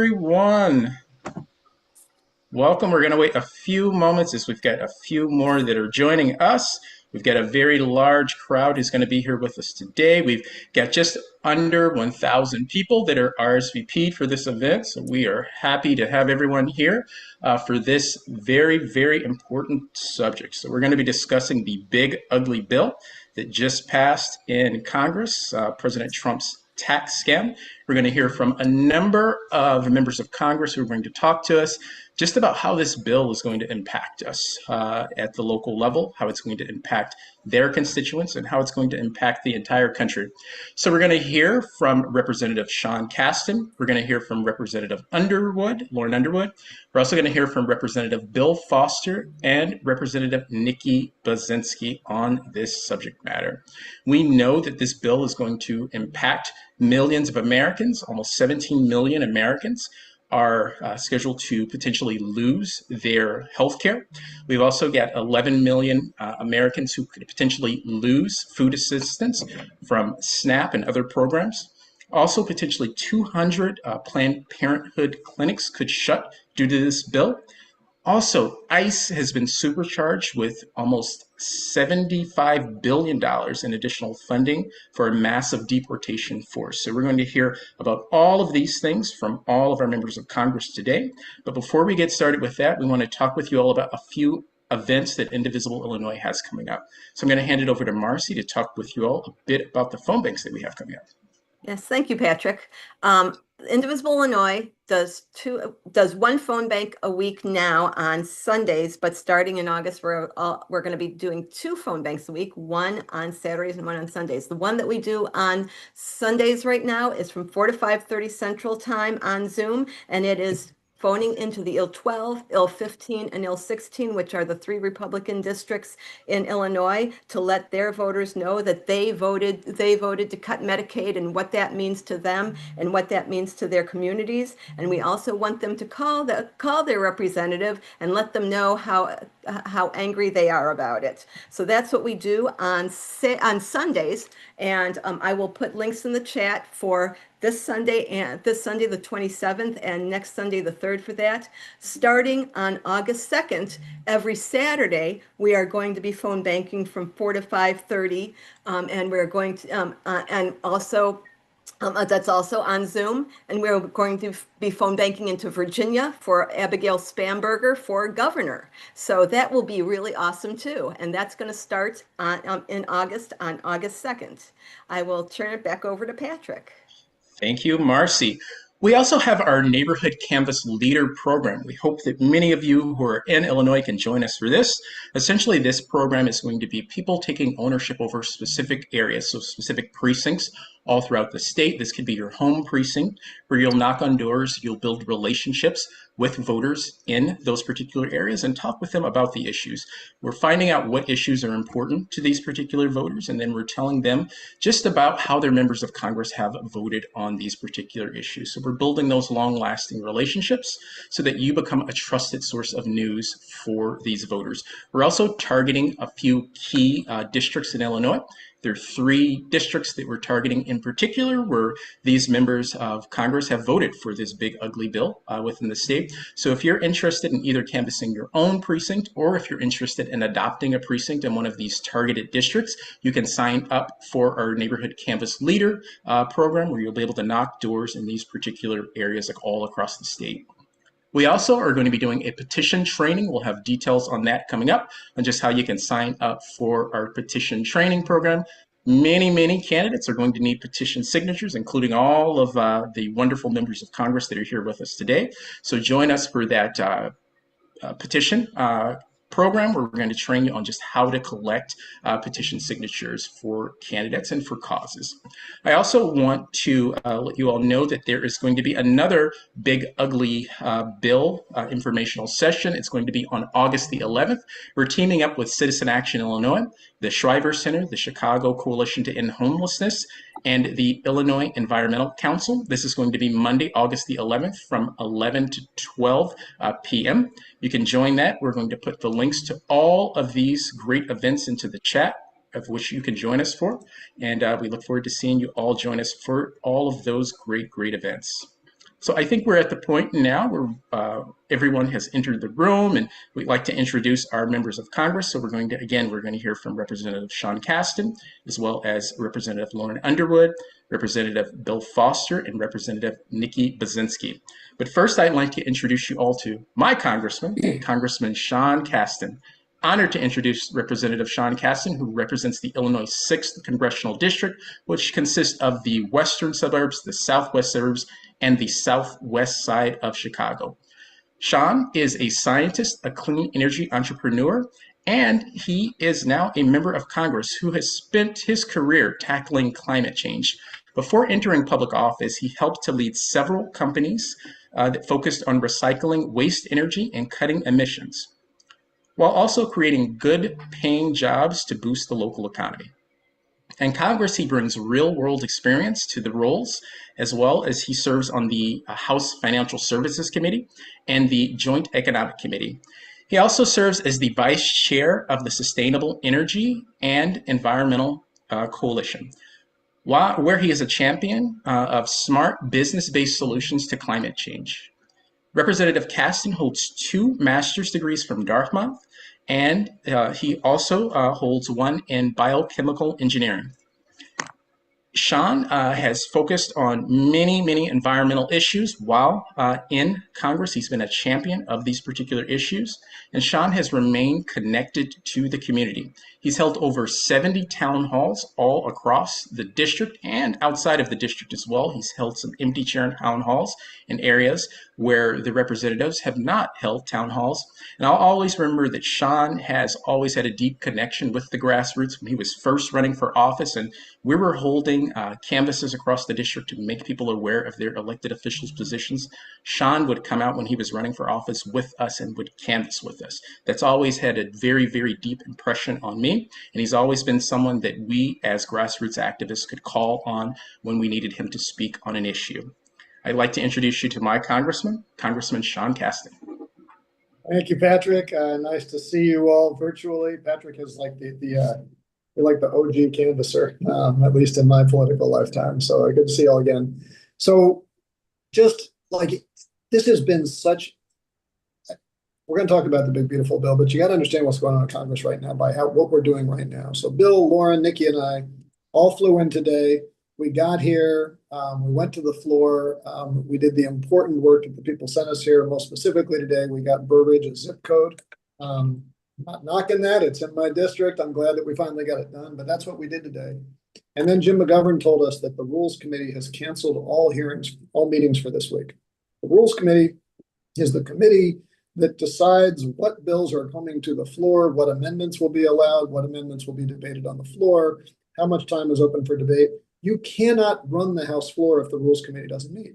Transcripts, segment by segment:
Everyone. Welcome. We're going to wait a few moments as we've got a few more that are joining us. We've got a very large crowd who's going to be here with us today. We've got just under 1,000 people that are RSVP'd for this event. So we are happy to have everyone here for this very, very important subject. So we're going to be discussing the big, ugly bill that just passed in Congress, President Trump's tax scam. We're going to hear from a number of members of Congress who are going to talk to us just about how this bill is going to impact us at the local level, how it's going to impact their constituents, and how it's going to impact the entire country. So we're going to hear from Representative Sean Casten. We're going to hear from Representative Lauren Underwood. We're also going to hear from Representative Bill Foster and Representative Nikki Budzinski on this subject matter. We know that this bill is going to impact millions of Americans. Almost 17 million Americans are scheduled to potentially lose their health care. We've also got 11 million Americans who could potentially lose food assistance from SNAP and other programs. Also, potentially 200 Planned Parenthood clinics could shut due to this bill. Also, ICE has been supercharged with almost $75 billion in additional funding for a massive deportation force. So we're going to hear about all of these things from all of our members of Congress today. But before we get started with that, we want to talk with you all about a few events that Indivisible Illinois has coming up. So I'm going to hand it over to Marcy to talk with you all a bit about the phone banks that we have coming up. Yes, thank you, Patrick. Indivisible Illinois does one phone bank a week now on Sundays, but starting in August, we're going to be doing two phone banks a week, one on Saturdays and one on Sundays. The one that we do on Sundays right now is from 4 to 5:30 Central Time on Zoom, and it is phoning into the IL 12, IL 15, and IL 16, which are the three Republican districts in Illinois, to let their voters know that they voted to cut Medicaid and what that means to them and what that means to their communities. And we also want them to call their representative and let them know how angry they are about it. So that's what we do on Sundays. And I will put links in the chat for this Sunday the 27th and next Sunday the 3rd for that. Starting on August 2nd, every Saturday we are going to be phone banking from 4 to 5:30, and we're going to and also that's also on Zoom, and we're going to be phone banking into Virginia for Abigail Spamberger for governor. So that will be really awesome too, and that's going to start in August on August 2nd. I will turn it back over to Patrick. Thank you, Marcy. We also have our Neighborhood Canvas Leader program. We hope that many of you who are in Illinois can join us for this. Essentially, this program is going to be people taking ownership over specific areas, so specific precincts all throughout the state. This could be your home precinct where you'll knock on doors, you'll build relationships with voters in those particular areas and talk with them about the issues. We're finding out what issues are important to these particular voters, and then we're telling them just about how their members of Congress have voted on these particular issues. So we're building those long-lasting relationships so that you become a trusted source of news for these voters. We're also targeting a few key districts in Illinois. There are 3 districts that we're targeting in particular where these members of Congress have voted for this big ugly bill within the state. So if you're interested in either canvassing your own precinct or if you're interested in adopting a precinct in one of these targeted districts, you can sign up for our Neighborhood Canvas Leader program where you'll be able to knock doors in these particular areas like all across the state. We also are going to be doing a petition training. We'll have details on that coming up and just how you can sign up for our petition training program. Many candidates are going to need petition signatures, including all of the wonderful members of Congress that are here with us today. So join us for that petition program where we're going to train you on just how to collect petition signatures for candidates and for causes. I also want to let you all know that there is going to be another big ugly bill informational session. It's going to be on August the 11th. We're teaming up with Citizen Action Illinois, the Shriver Center, the Chicago Coalition to End Homelessness, and the Illinois Environmental Council. This is going to be Monday, August the 11th from 11 to 12 p.m. You can join that. We're going to put the links to all of these great events into the chat, of which you can join us for. And we look forward to seeing you all join us for all of those great events. So I think we're at the point now where everyone has entered the room, and we'd like to introduce our members of Congress. So we're going to hear from Representative Sean Casten, as well as Representative Lauren Underwood, Representative Bill Foster, and Representative Nikki Budzinski. But first, I'd like to introduce you all to my congressman, Congressman Sean Casten. Honored to introduce Representative Sean Casten, who represents the Illinois 6th Congressional District, which consists of the western suburbs, the southwest suburbs, and the southwest side of Chicago. Sean is a scientist, a clean energy entrepreneur, and he is now a member of Congress who has spent his career tackling climate change. Before entering public office, he helped to lead several companies that focused on recycling waste energy and cutting emissions, while also creating good paying jobs to boost the local economy. In Congress, he brings real world experience to the roles, as well as he serves on the House Financial Services Committee and the Joint Economic Committee. He also serves as the vice chair of the Sustainable Energy and Environmental Coalition, where he is a champion of smart business based solutions to climate change. Representative Casten holds 2 master's degrees from Dartmouth, and he also holds one in biochemical engineering. Sean has focused on many environmental issues while in Congress. He's been a champion of these particular issues, and Sean has remained connected to the community. He's held over 70 town halls all across the district and outside of the district as well. He's held some empty chair town halls in areas where the representatives have not held town halls. And I'll always remember that Sean has always had a deep connection with the grassroots when he was first running for office, and we were holding canvases across the district to make people aware of their elected officials' positions. Sean would come out when he was running for office with us and would canvass with us. That's always had a very deep impression on me, and he's always been someone that we as grassroots activists could call on when we needed him to speak on an issue. I'd like to introduce you to my congressman, Congressman Sean Casten. Thank you, Patrick. Nice to see you all virtually. Patrick is like you're like the OG canvasser, at least in my political lifetime. So good to see you all again. So just like this has been such, we're going to talk about the big, beautiful bill, but you got to understand what's going on in Congress right now by what we're doing right now. So Bill, Lauren, Nikki, and I all flew in today. We got here, we went to the floor, we did the important work that the people sent us here. Most specifically today, we got Burbridge, a zip code. Not knocking that, it's in my district. I'm glad that we finally got it done, but that's what we did today. And then Jim McGovern told us that the Rules Committee has canceled all meetings for this week. The Rules Committee is the committee that decides what bills are coming to the floor, what amendments will be allowed, what amendments will be debated on the floor, how much time is open for debate. You cannot run the House floor if the Rules Committee doesn't meet.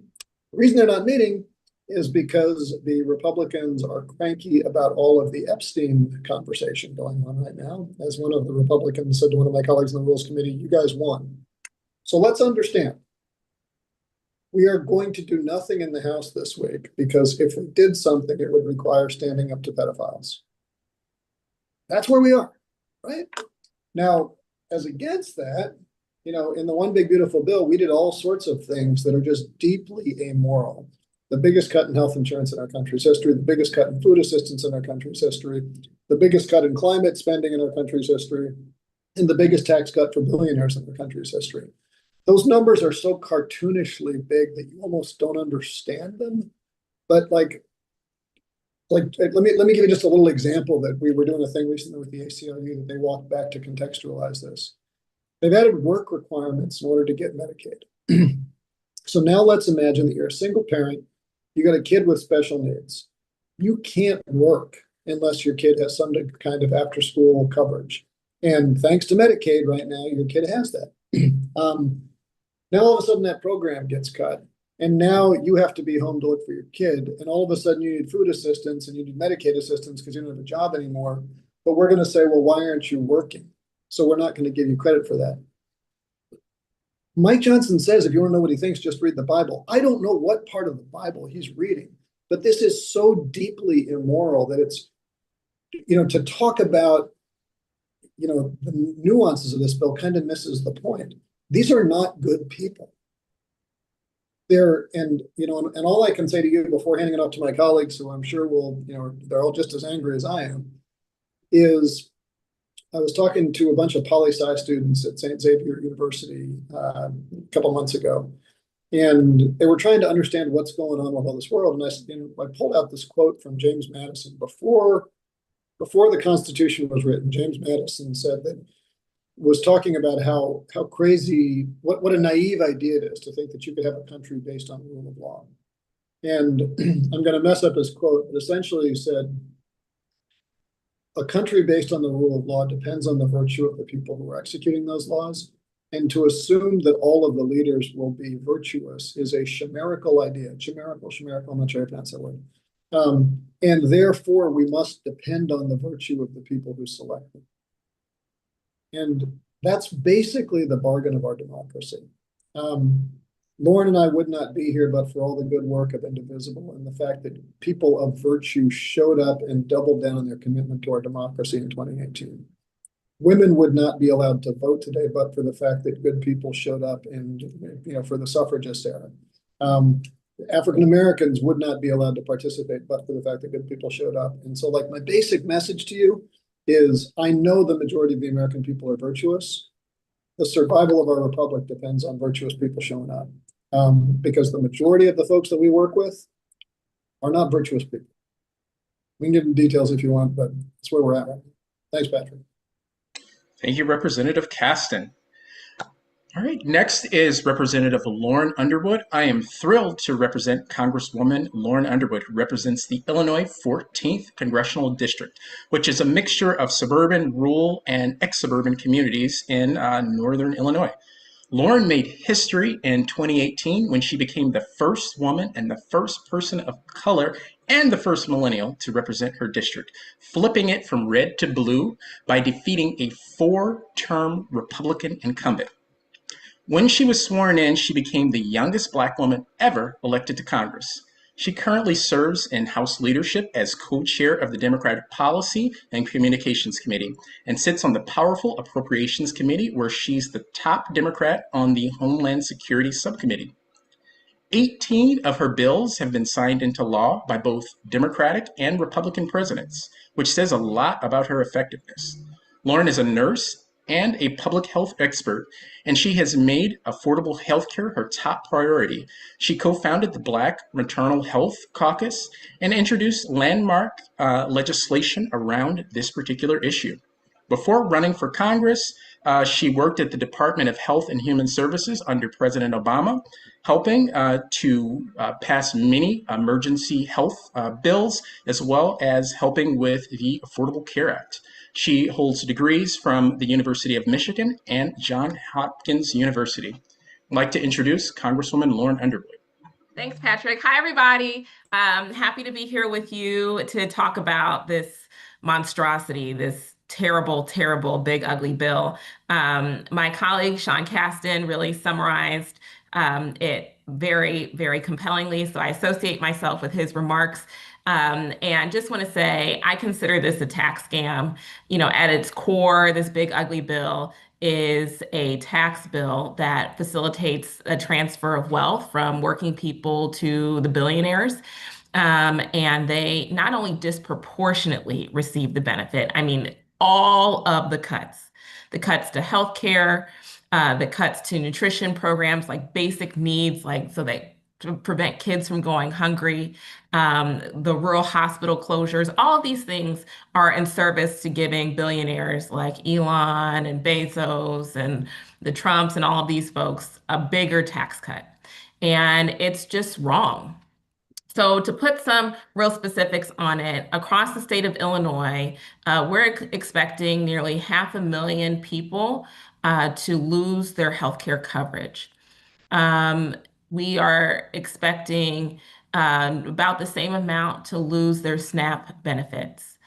The reason they're not meeting is because the Republicans are cranky about all of the Epstein conversation going on right now. As one of the Republicans said to one of my colleagues in the Rules Committee, you guys won. So let's understand. We are going to do nothing in the House this week because if we did something, it would require standing up to pedophiles. That's where we are, right? Now, as against that, you know, in the One Big Beautiful Bill, we did all sorts of things that are just deeply amoral. The biggest cut in health insurance in our country's history, the biggest cut in food assistance in our country's history, the biggest cut in climate spending in our country's history, and the biggest tax cut for billionaires in our country's history. Those numbers are so cartoonishly big that you almost don't understand them. But let me give you just a little example that we were doing a thing recently with the ACLU that they walked back to contextualize this. They've added work requirements in order to get Medicaid. So now let's imagine that you're a single parent, you got a kid with special needs. You can't work unless your kid has some kind of after school coverage. And thanks to Medicaid right now, your kid has that. Now all of a sudden that program gets cut. And now you have to be home to look for your kid. And all of a sudden you need food assistance and you need Medicaid assistance because you don't have a job anymore. But we're going to say, well, why aren't you working? So we're not going to give you credit for that. Mike Johnson says, if you want to know what he thinks, just read the Bible. I don't know what part of the Bible he's reading, but this is so deeply immoral that it's, you know, to talk about, you know, the nuances of this bill kind of misses the point. These are not good people. and all I can say to you before handing it off to my colleagues, who I'm sure they're all just as angry as I am, is I was talking to a bunch of poli-sci students at St. Xavier University a couple months ago, and they were trying to understand what's going on with all this world. And I pulled out this quote from James Madison before the Constitution was written. James Madison said that was talking about how crazy, what a naive idea it is to think that you could have a country based on the rule of law. And I'm going to mess up his quote, but essentially he said, a country based on the rule of law depends on the virtue of the people who are executing those laws. And to assume that all of the leaders will be virtuous is a chimerical idea. Chimerical, I'm not sure I pronounce that word. And therefore, we must depend on the virtue of the people who select them. And that's basically the bargain of our democracy. Lauren and I would not be here but for all the good work of Indivisible and the fact that people of virtue showed up and doubled down on their commitment to our democracy in 2018. Women would not be allowed to vote today but for the fact that good people showed up and, for the suffragist era. African Americans would not be allowed to participate but for the fact that good people showed up. And so, like, my basic message to you is I know the majority of the American people are virtuous. The survival of our republic depends on virtuous people showing up, because the majority of the folks that we work with are not virtuous people. We can get into details if you want, but that's where we're at right now. Thanks, Patrick. Thank you, Representative Casten. All right, next is Representative Lauren Underwood. I am thrilled to represent Congresswoman Lauren Underwood, who represents the Illinois 14th Congressional District, which is a mixture of suburban, rural, and ex-suburban communities in northern Illinois. Lauren made history in 2018 when she became the first woman and the first person of color and the first millennial to represent her district, flipping it from red to blue by defeating a 4-term Republican incumbent. When she was sworn in, she became the youngest Black woman ever elected to Congress. She currently serves in House leadership as co-chair of the Democratic Policy and Communications Committee and sits on the powerful Appropriations Committee, where she's the top Democrat on the Homeland Security Subcommittee. 18 of her bills have been signed into law by both Democratic and Republican presidents, which says a lot about her effectiveness. Lauren is a nurse and a public health expert, and she has made affordable health care her top priority. She co-founded the Black Maternal Health Caucus and introduced landmark legislation around this particular issue. Before running for Congress, she worked at the Department of Health and Human Services under President Obama, helping to pass many emergency health bills, as well as helping with the Affordable Care Act. She holds degrees from the University of Michigan and Johns Hopkins University. I'd like to introduce Congresswoman Lauren Underwood. Thanks, Patrick. Hi, everybody. Happy to be here with you to talk about this monstrosity, this terrible, terrible, big, ugly bill. My colleague, Sean Casten, really summarized it very, very compellingly, so I associate myself with his remarks. And just want to say, I consider this a tax scam. At its core, this big, ugly bill is a tax bill that facilitates a transfer of wealth from working people to the billionaires. And they not only disproportionately receive the benefit, I mean, all of the cuts to healthcare, the cuts to nutrition programs, like basic needs, like so they to prevent kids from going hungry, the rural hospital closures, all of these things are in service to giving billionaires like Elon and Bezos and the Trumps and all of these folks a bigger tax cut. And it's just wrong. So to put some real specifics on it, across the state of Illinois, we're expecting nearly 500,000 people to lose their healthcare coverage. We are expecting about the same amount to lose their SNAP benefits.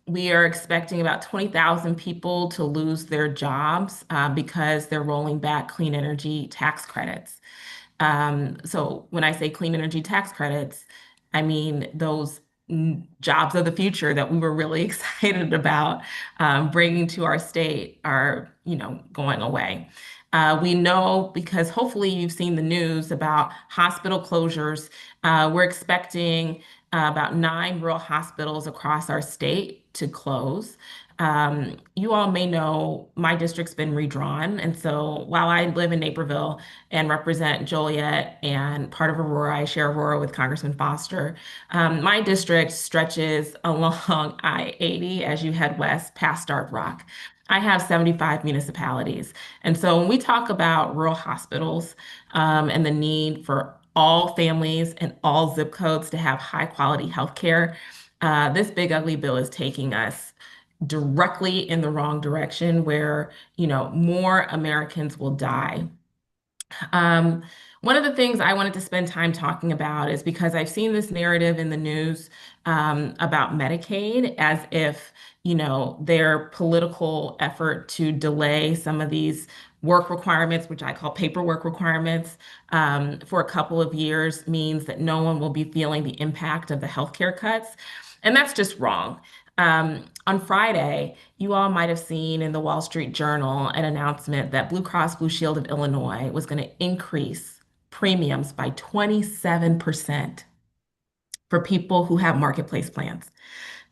We are expecting about 20,000 people to lose their jobs because they're rolling back clean energy tax credits. So when I say clean energy tax credits, I mean those jobs of the future that we were really excited about bringing to our state are, going away. We know because hopefully you've seen the news about hospital closures. We're expecting about 9 rural hospitals across our state to close. You all may know my district's been redrawn. And so while I live in Naperville and represent Joliet and part of Aurora, I share Aurora with Congressman Foster. My district stretches along I-80 as you head west past Starved Rock. I have 75 municipalities. And so when we talk about rural hospitals and the need for all families and all zip codes to have high quality health care, this big ugly bill is taking us directly in the wrong direction where, more Americans will die. Um, One of the things I wanted to spend time talking about is because I've seen this narrative in the news about Medicaid as if, their political effort to delay some of these work requirements, which I call paperwork requirements, for a couple of years means that no one will be feeling the impact of the healthcare cuts. And that's just wrong. On Friday, you all might have seen in the Wall Street Journal an announcement that Blue Cross Blue Shield of Illinois was going to increase premiums by 27% for people who have marketplace plans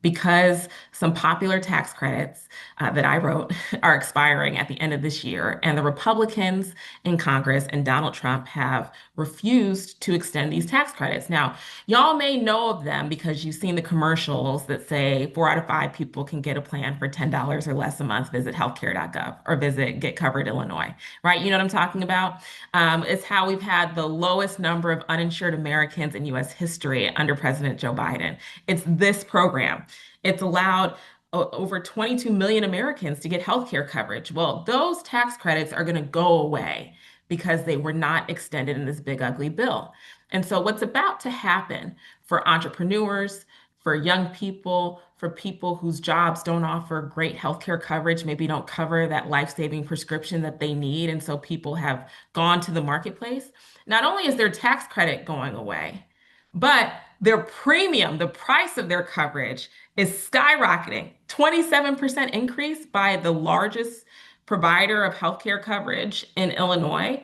because some popular tax credits that I wrote are expiring at the end of this year. And the Republicans in Congress and Donald Trump have refused to extend these tax credits. Now, y'all may know of them because you've seen the commercials that say 4 out of 5 people can get a plan for $10 or less a month. Visit healthcare.gov or visit Get Covered Illinois, right? You know what I'm talking about? It's how we've had the lowest number of uninsured Americans in US history under President Joe Biden. It's this program. It's allowed over 22 million Americans to get healthcare coverage. Well, those tax credits are going to go away because they were not extended in this big ugly bill. And so what's about to happen for entrepreneurs, for young people, for people whose jobs don't offer great healthcare coverage, maybe don't cover that life-saving prescription that they need, and so people have gone to the marketplace. Not only is their tax credit going away, but their premium, the price of their coverage is skyrocketing. 27% increase by the largest provider of healthcare coverage in Illinois.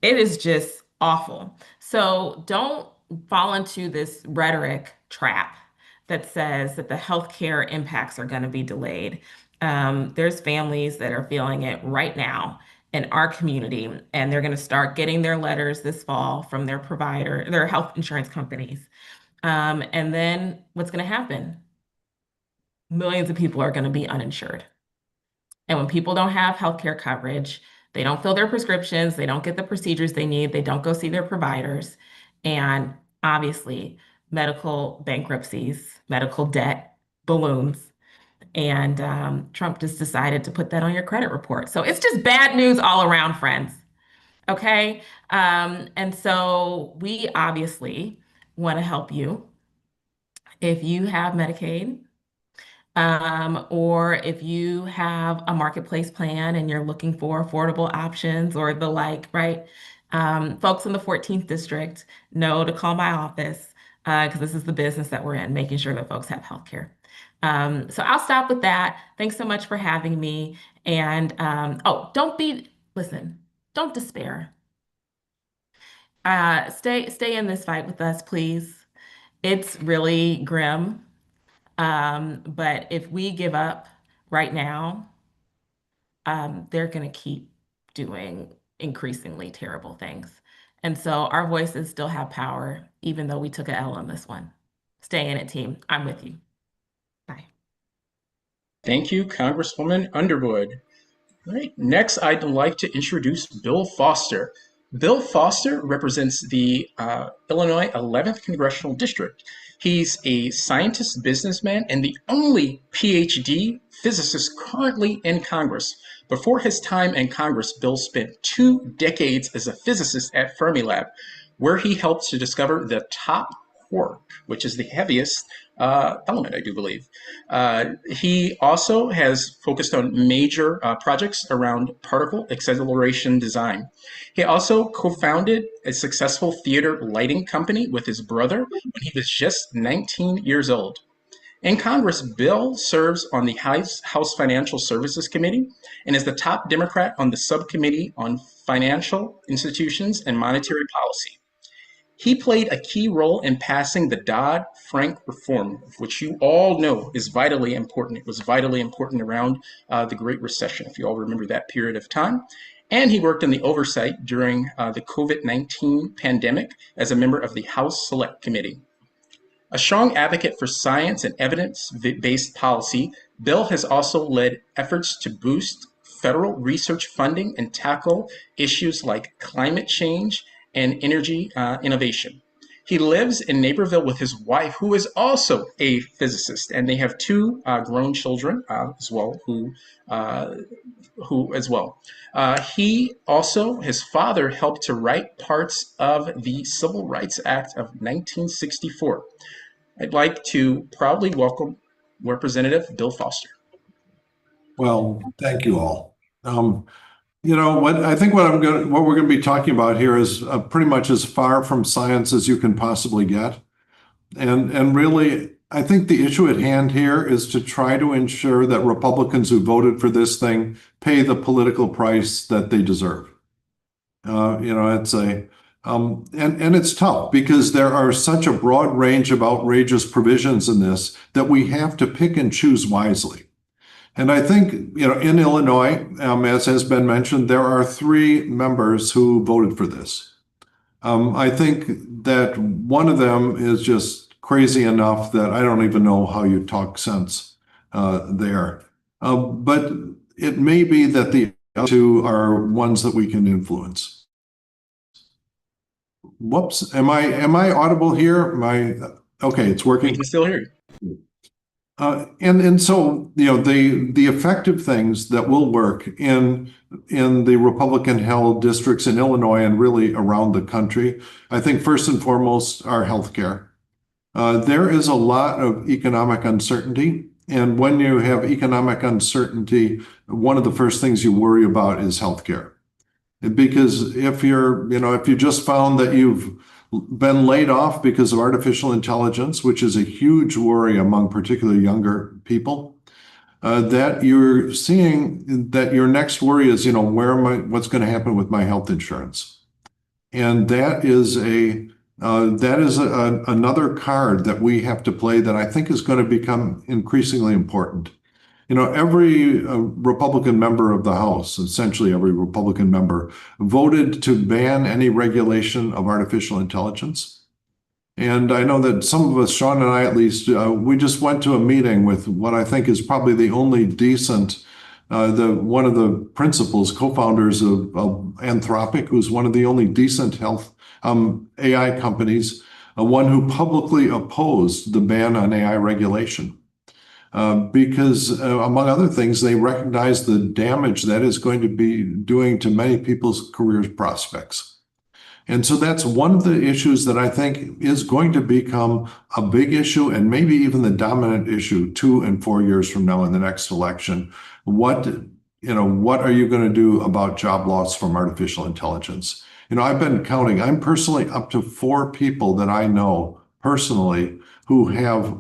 It is just awful. So don't fall into this rhetoric trap that says that the healthcare impacts are going to be delayed. There's families that are feeling it right now in our community, and they're going to start getting their letters this fall from their provider, their health insurance companies. And then what's going to happen? Millions of people are going to be uninsured. And when people don't have healthcare coverage, they don't fill their prescriptions, they don't get the procedures they need, they don't go see their providers. And obviously, medical bankruptcies, medical debt balloons. And Trump just decided to put that on your credit report. So it's just bad news all around, friends. Okay. And so we obviously want to help you if you have Medicaid, or if you have a marketplace plan and you're looking for affordable options or the like, right? Folks in the 14th district know to call my office because this is the business that we're in, making sure that folks have healthcare. So I'll stop with that. Thanks so much for having me. And listen, don't despair. Stay in this fight with us, please. It's really grim. But if we give up right now, they're going to keep doing increasingly terrible things. And so our voices still have power, even though we took a L on this one. Stay in it, team. I'm with you. Bye. Thank you, Congresswoman Underwood. All right, next I'd like to introduce Bill Foster. Bill Foster represents the Illinois 11th Congressional District. He's a scientist, businessman, and the only PhD physicist currently in Congress. Before his time in Congress, Bill spent 2 decades as a physicist at Fermilab, where he helped to discover the top quark, which is the heaviest element, I do believe. He also has focused on major projects around particle acceleration design. He also co-founded a successful theater lighting company with his brother when he was just 19 years old. In Congress, Bill serves on the House Financial Services Committee and is the top Democrat on the subcommittee on financial institutions and monetary policy. He played a key role in passing the Dodd-Frank reform, which you all know is vitally important. It was vitally important around the Great Recession, if you all remember that period of time. And he worked in the oversight during the COVID-19 pandemic as a member of the House Select Committee. A strong advocate for science and evidence-based policy, Bill has also led efforts to boost federal research funding and tackle issues like climate change and energy innovation. He lives in Naperville with his wife, who is also a physicist, and they have two grown children as well, his father helped to write parts of the Civil Rights Act of 1964. I'd like to proudly welcome Representative Bill Foster. Well, thank you all. You know what? I think what we're going to be talking about here is pretty much as far from science as you can possibly get, and really, I think the issue at hand here is to try to ensure that Republicans who voted for this thing pay the political price that they deserve. It's and it's tough because there are such a broad range of outrageous provisions in this that we have to pick and choose wisely. And I think, in Illinois, as has been mentioned, there are 3 members who voted for this. I think that one of them is just crazy enough that I don't even know how you talk sense there. But it may be that the other 2 are ones that we can influence. Whoops, am I audible here? Okay, it's working. We can still hear you. And so, the effective things that will work in the Republican-held districts in Illinois and really around the country, I think first and foremost are healthcare. There is a lot of economic uncertainty, and when you have economic uncertainty, one of the first things you worry about is healthcare. Because if you just found that you've been laid off because of artificial intelligence, which is a huge worry among particularly younger people, that you're seeing that your next worry is, what's going to happen with my health insurance? And that is another card that we have to play that I think is going to become increasingly important. Every Republican member of the House, essentially every Republican member, voted to ban any regulation of artificial intelligence. And I know that some of us, Sean and I at least, we just went to a meeting with what I think is probably the only decent, one of the principals, co-founders of Anthropic, who's one of the only decent health AI companies, one who publicly opposed the ban on AI regulation. Because among other things, they recognize the damage that is going to be doing to many people's career prospects. And so that's one of the issues that I think is going to become a big issue and maybe even the dominant issue 2 and 4 years from now in the next election. What are you going to do about job loss from artificial intelligence? I've been counting. I'm personally up to 4 people that I know personally who have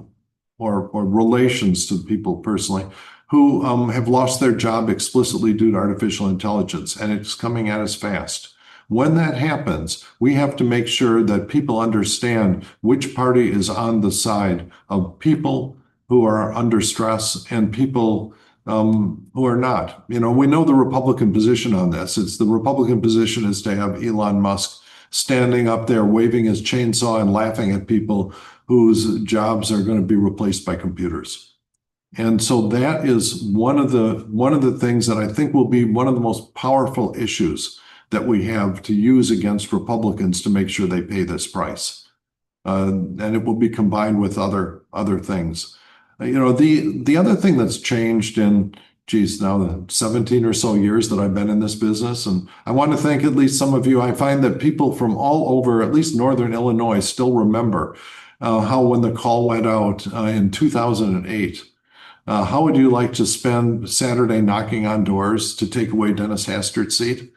or relations to people personally who have lost their job explicitly due to artificial intelligence, and it's coming at us fast. When that happens, we have to make sure that people understand which party is on the side of people who are under stress and people who are not. We know the Republican position on this. The Republican position is to have Elon Musk standing up there waving his chainsaw and laughing at people whose jobs are going to be replaced by computers. And so that is one of the things that I think will be one of the most powerful issues that we have to use against Republicans to make sure they pay this price. And it will be combined with other things. The other thing that's changed in now the 17 or so years that I've been in this business, and I want to thank at least some of you. I find that people from all over, at least Northern Illinois, still remember how when the call went out in 2008, how would you like to spend Saturday knocking on doors to take away Dennis Hastert's seat?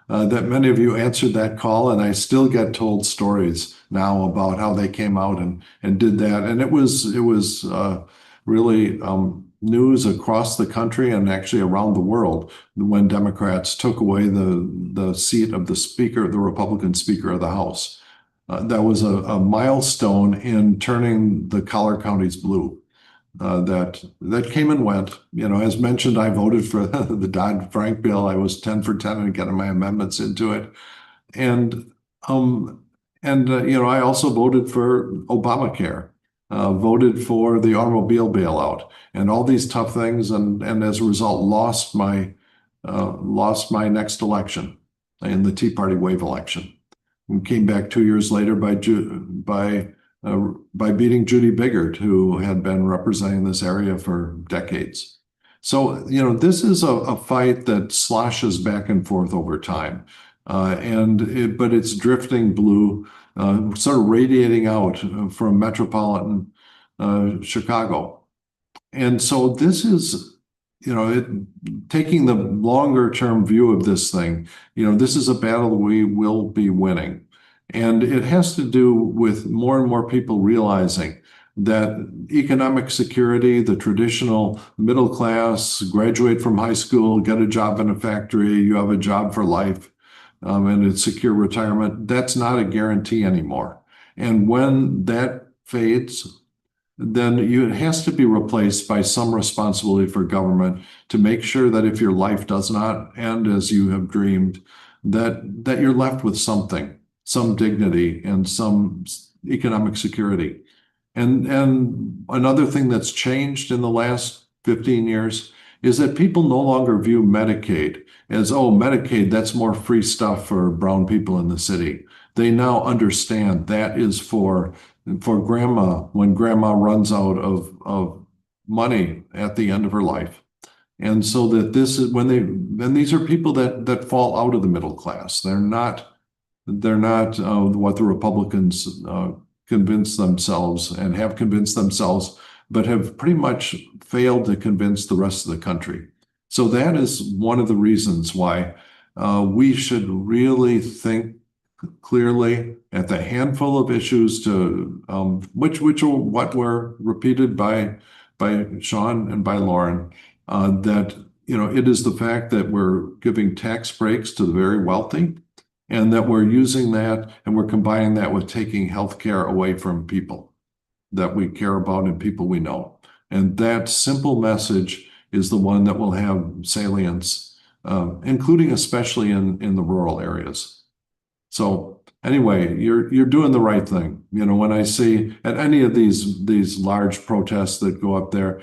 That many of you answered that call, and I still get told stories now about how they came out and did that. And it was really news across the country and actually around the world when Democrats took away the seat of the speaker, the Republican Speaker of the House. That was a milestone in turning the collar counties blue. That came and went. As mentioned, I voted for the Dodd-Frank bill. I was 10 for 10 in getting my amendments into it. And I also voted for Obamacare, voted for the automobile bailout and all these tough things. And as a result, lost my next election in the Tea Party wave election. And came back 2 years later by beating Judy Biggert, who had been representing this area for decades. So, this is a fight that sloshes back and forth over time. But it's drifting blue, sort of radiating out from metropolitan Chicago. And so this is, taking the longer term view of this thing, this is a battle we will be winning. And it has to do with more and more people realizing that economic security, the traditional middle class, graduate from high school, get a job in a factory, you have a job for life, and it's secure retirement, that's not a guarantee anymore. And when that fades, then it has to be replaced by some responsibility for government to make sure that if your life does not end as you have dreamed, that you're left with something, some dignity and some economic security. And another thing that's changed in the last 15 years is that people no longer view Medicaid as, oh, Medicaid, that's more free stuff for brown people in the city. They now understand that is for grandma when grandma runs out of money at the end of her life. And so that this is and these are people that fall out of the middle class. They're not what the Republicans convince themselves and have convinced themselves, but have pretty much failed to convince the rest of the country. So that is one of the reasons why we should really think clearly at the handful of issues to which are what were repeated by Sean and by Lauren, that it is the fact that we're giving tax breaks to the very wealthy, and that we're using that and we're combining that with taking health care away from people that we care about and people we know. And that simple message is the one that will have salience, including especially in the rural areas. So anyway, you're doing the right thing. When I see at any of these large protests that go up there,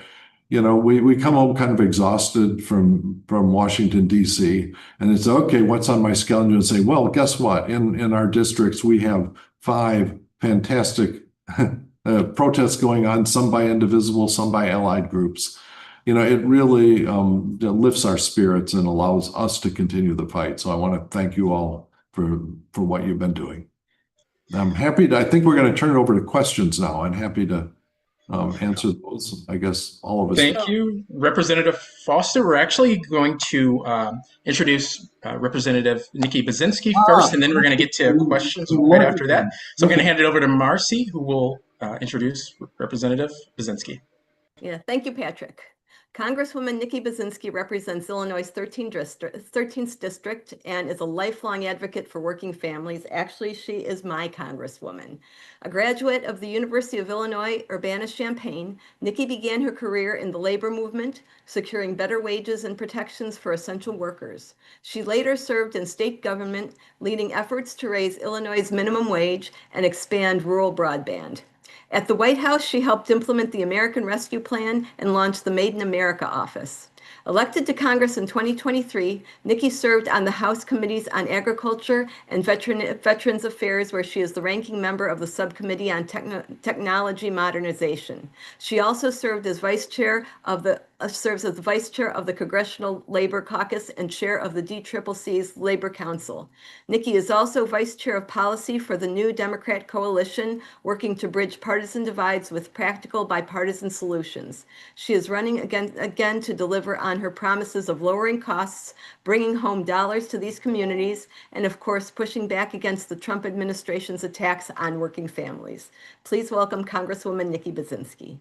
we come home kind of exhausted from Washington, D.C., and it's okay, what's on my schedule? And say, well, guess what? In our districts, we have 5 fantastic protests going on, some by Indivisible, some by allied groups. It really lifts our spirits and allows us to continue the fight. So I want to thank you all for what you've been doing. I'm happy I think we're going to turn it over to questions now. I'm happy to answer those. I guess all of us. Thank you, Representative Foster. We're actually going to introduce Representative Nikki Budzinski first, and then we're going to get to questions right after that. So I'm going to hand it over to Marcy, who will introduce Representative Budzinski. Yeah, thank you, Patrick. Congresswoman Nikki Budzinski represents Illinois' 13th district and is a lifelong advocate for working families. Actually, she is my congresswoman. A graduate of the University of Illinois, Urbana-Champaign, Nikki began her career in the labor movement, securing better wages and protections for essential workers. She later served in state government, leading efforts to raise Illinois' minimum wage and expand rural broadband. At the White House, she helped implement the American Rescue Plan and launched the Made in America office. Elected to Congress in 2023, Nikki served on the House Committees on Agriculture and Veterans Affairs, where she is the ranking member of the Subcommittee on Technology Modernization. She also served as vice chair of the Congressional Labor Caucus and chair of the DCCC's Labor Council. Nikki is also vice chair of policy for the new Democrat coalition, working to bridge partisan divides with practical bipartisan solutions. She is running again to deliver on her promises of lowering costs, bringing home dollars to these communities, and of course, pushing back against the Trump administration's attacks on working families. Please welcome Congresswoman Nikki Budzinski.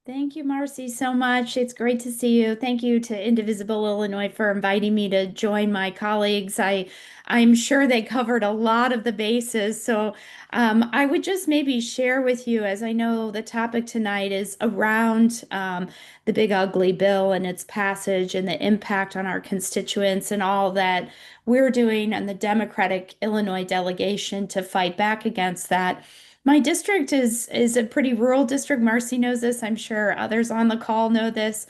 Thank you, Marcy, so much. It's great to see you. Thank you to Indivisible Illinois for inviting me to join my colleagues. I'm sure they covered a lot of the bases. So I would just maybe share with you, as I know the topic tonight is around the big ugly bill and its passage and the impact on our constituents and all that we're doing and the Democratic Illinois delegation to fight back against that. My district is a pretty rural district. Marcy knows this. I'm sure others on the call know this.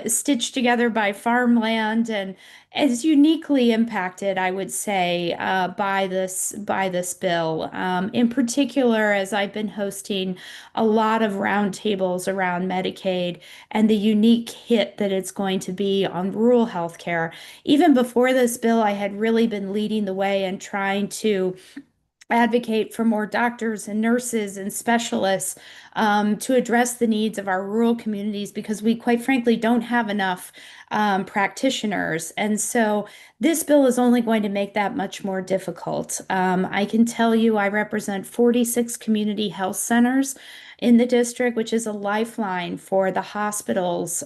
Stitched together by farmland and is uniquely impacted, I would say, by this bill. In particular, as I've been hosting a lot of roundtables around Medicaid and the unique hit that it's going to be on rural healthcare. Even before this bill, I had really been leading the way and trying to advocate for more doctors and nurses and specialists to address the needs of our rural communities because we, quite frankly, don't have enough practitioners. And so this bill is only going to make that much more difficult. I can tell you I represent 46 community health centers in the district, which is a lifeline for the hospitals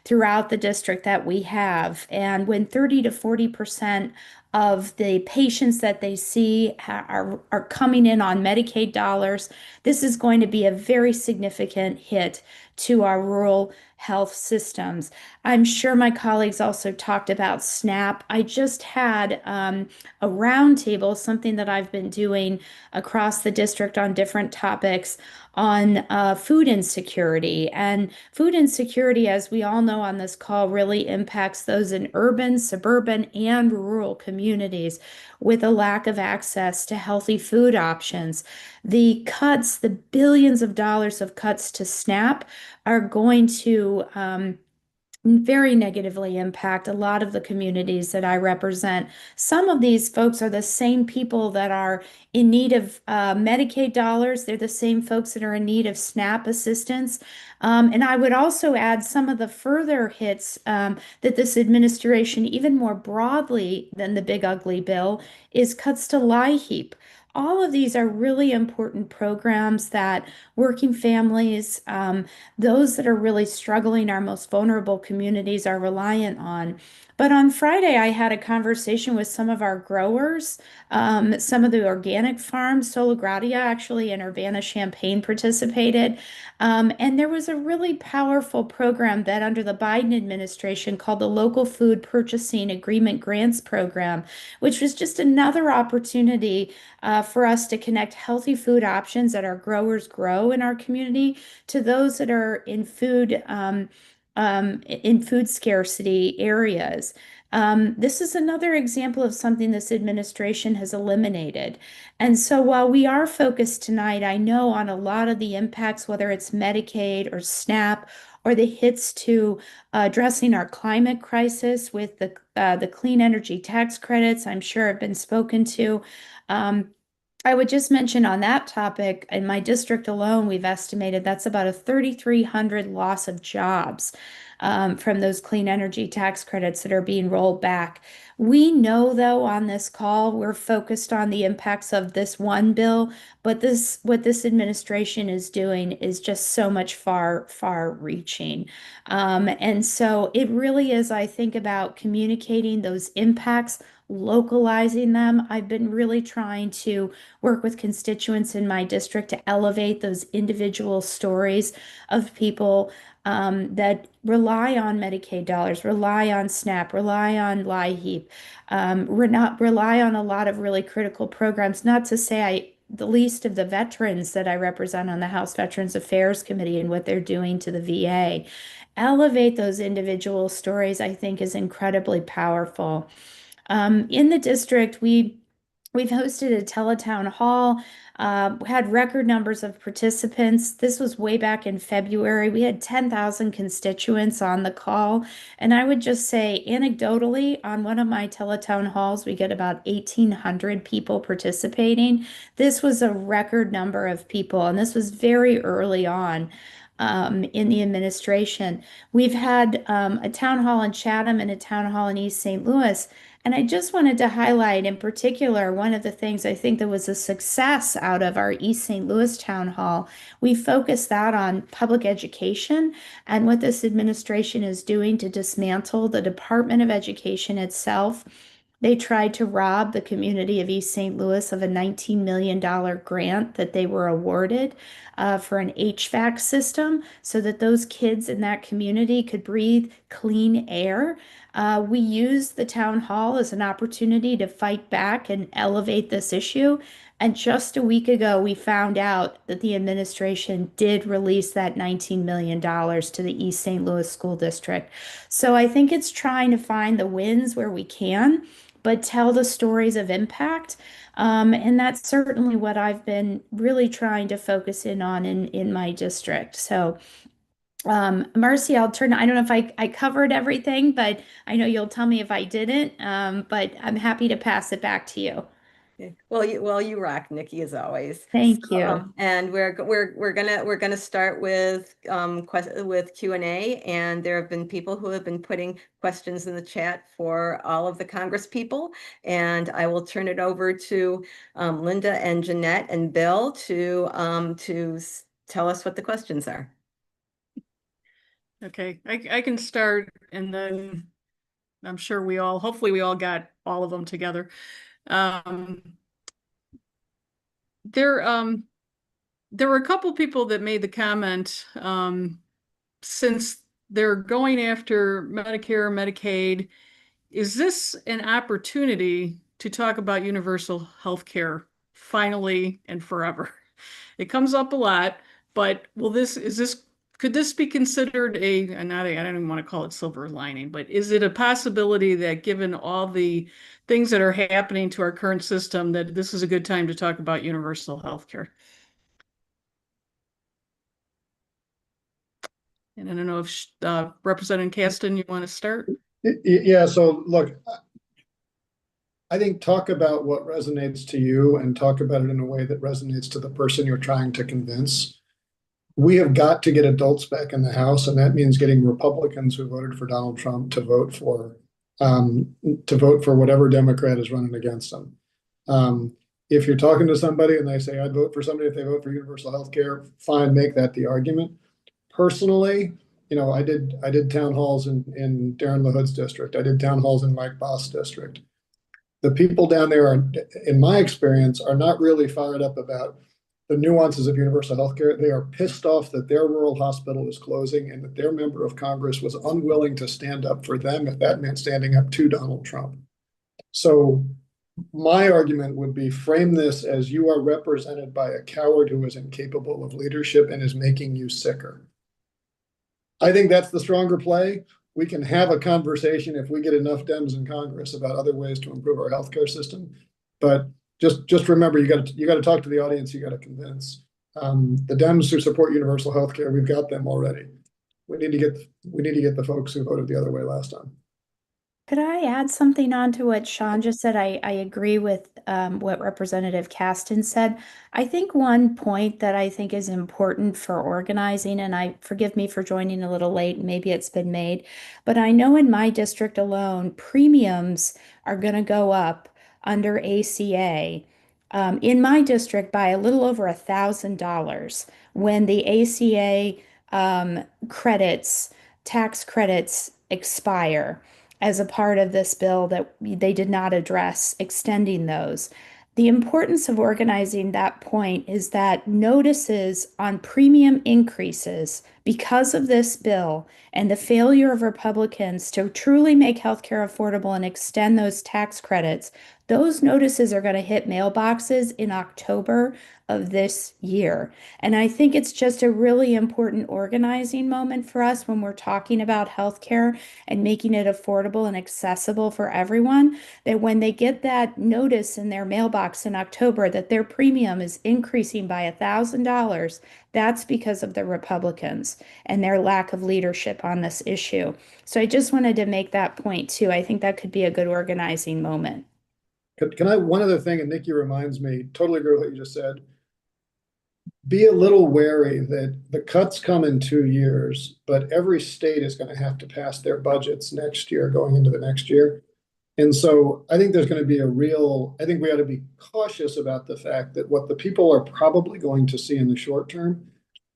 throughout the district that we have. And when 30 to 40% of the patients that they see are coming in on Medicaid dollars, this is going to be a very significant hit to our rural health systems. I'm sure my colleagues also talked about SNAP. I just had a roundtable, something that I've been doing across the district on different topics on food insecurity. And food insecurity, as we all know on this call, really impacts those in urban, suburban, and rural communities with a lack of access to healthy food options. The cuts, the billions of dollars of cuts to SNAP are going to very negatively impact a lot of the communities that I represent. Some of these folks are the same people that are in need of Medicaid dollars. They're the same folks that are in need of SNAP assistance. And I would also add some of the further hits that this administration, even more broadly than the big ugly bill, is cuts to LIHEAP. All of these are really important programs that working families, those that are really struggling, our most vulnerable communities are reliant on. But on Friday, I had a conversation with some of our growers, some of the organic farms. Sola Gradia actually in Urbana-Champaign participated. And there was a really powerful program that under the Biden administration called the Local Food Purchasing Agreement Grants Program, which was just another opportunity for us to connect healthy food options that our growers grow in our community to those that are in food scarcity areas. This is another example of something this administration has eliminated. And so while we are focused tonight, I know on a lot of the impacts, whether it's Medicaid or SNAP or the hits to addressing our climate crisis with the clean energy tax credits, I'm sure have been spoken to. I would just mention on that topic, in my district alone, we've estimated that's about a 3,300 loss of jobs from those clean energy tax credits that are being rolled back. We know, though, on this call, we're focused on the impacts of this one bill, but what this administration is doing is just so much far reaching. And so it really is, I think, about communicating those impacts, localizing them. I've been really trying to work with constituents in my district to elevate those individual stories of people that rely on Medicaid dollars, rely on SNAP, rely on LIHEAP, rely on a lot of really critical programs. Not to say the least of the veterans that I represent on the House Veterans Affairs Committee and what they're doing to the VA. Elevate those individual stories, I think, is incredibly powerful. In the district, we've hosted a teletown hall, had record numbers of participants. This was way back in February. We had 10,000 constituents on the call. And I would just say, anecdotally, on one of my teletown halls, we get about 1,800 people participating. This was a record number of people, and this was very early on. In the administration. We've had a town hall in Chatham and a town hall in East St. Louis. And I just wanted to highlight in particular one of the things I think that was a success out of our East St. Louis Town Hall. We focused that on public education and what this administration is doing to dismantle the Department of Education itself. They tried to rob the community of East St. Louis of a $19 million grant that they were awarded for an HVAC system so that those kids in that community could breathe clean air. We used the town hall as an opportunity to fight back and elevate this issue. And just a week ago, we found out that the administration did release that $19 million to the East St. Louis School District. So I think it's trying to find the wins where we can, but tell the stories of impact. And that's certainly what I've been really trying to focus in on in my district. So Marcy, I don't know if I covered everything, but I know you'll tell me if I didn't. But I'm happy to pass it back to you. Okay. Well, you rock, Nikki, as always. Thank So, you. and we're gonna start with Q&A, and there have been people who have been putting questions in the chat for all of the Congress people, and I will turn it over to Linda and Jeanette and Bill to tell us what the questions are. Okay, I can start, and then I'm sure hopefully we all got all of them together. There were a couple people that made the comment, since they're going after Medicare, Medicaid, is this an opportunity to talk about universal health care finally and forever? It comes up a lot, but could this be considered I don't even want to call it silver lining, but is it a possibility that given all the things that are happening to our current system, that this is a good time to talk about universal health care? And I don't know if Representative Casten, you want to start? Yeah, so look, I think talk about what resonates to you and talk about it in a way that resonates to the person you're trying to convince. We have got to get adults back in the House, and that means getting Republicans who voted for Donald Trump to vote for whatever Democrat is running against them. If you're talking to somebody and they say, I'd vote for somebody if they vote for universal health care, fine, make that the argument. Personally, I did town halls in Darren LaHood's district. I did town halls in Mike Boss' district. The people down there in my experience, are not really fired up about the nuances of universal health care. They are pissed off that their rural hospital is closing and that their member of Congress was unwilling to stand up for them if that meant standing up to Donald Trump. So my argument would be, frame this as you are represented by a coward who is incapable of leadership and is making you sicker. I think that's the stronger play. We can have a conversation if we get enough Dems in Congress about other ways to improve our healthcare system. But just remember, you got to talk to the audience. You got to convince the Dems who support universal health care. We've got them already. We need to get the folks who voted the other way last time. Could I add something on to what Sean just said? I agree with what Representative Casten said. I think one point that I think is important for organizing, and forgive me for joining a little late, maybe it's been made, but I know in my district alone, premiums are going to go up under ACA in my district by a little over $1,000 when the ACA tax credits expire as a part of this bill that they did not address extending those. The importance of organizing that point is that notices on premium increases because of this bill and the failure of Republicans to truly make healthcare affordable and extend those tax credits, those notices are going to hit mailboxes in October of this year. And I think it's just a really important organizing moment for us when we're talking about healthcare and making it affordable and accessible for everyone, that when they get that notice in their mailbox in October that their premium is increasing by $1,000, that's because of the Republicans and their lack of leadership on this issue. So I just wanted to make that point too. I think that could be a good organizing moment. Can I, one other thing, and Nikki reminds me, totally agree with what you just said. Be a little wary that the cuts come in 2 years, but every state is going to have to pass their budgets next year, going into the next year. And so I think there's going to be I think we ought to be cautious about the fact that what the people are probably going to see in the short term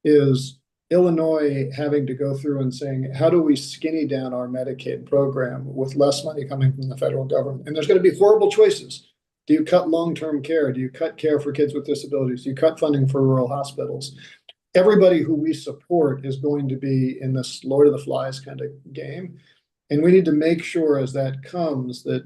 is Illinois having to go through and saying, how do we skinny down our Medicaid program with less money coming from the federal government? And there's going to be horrible choices. Do you cut long-term care? Do you cut care for kids with disabilities? Do you cut funding for rural hospitals? Everybody who we support is going to be in this Lord of the Flies kind of game. And we need to make sure as that comes that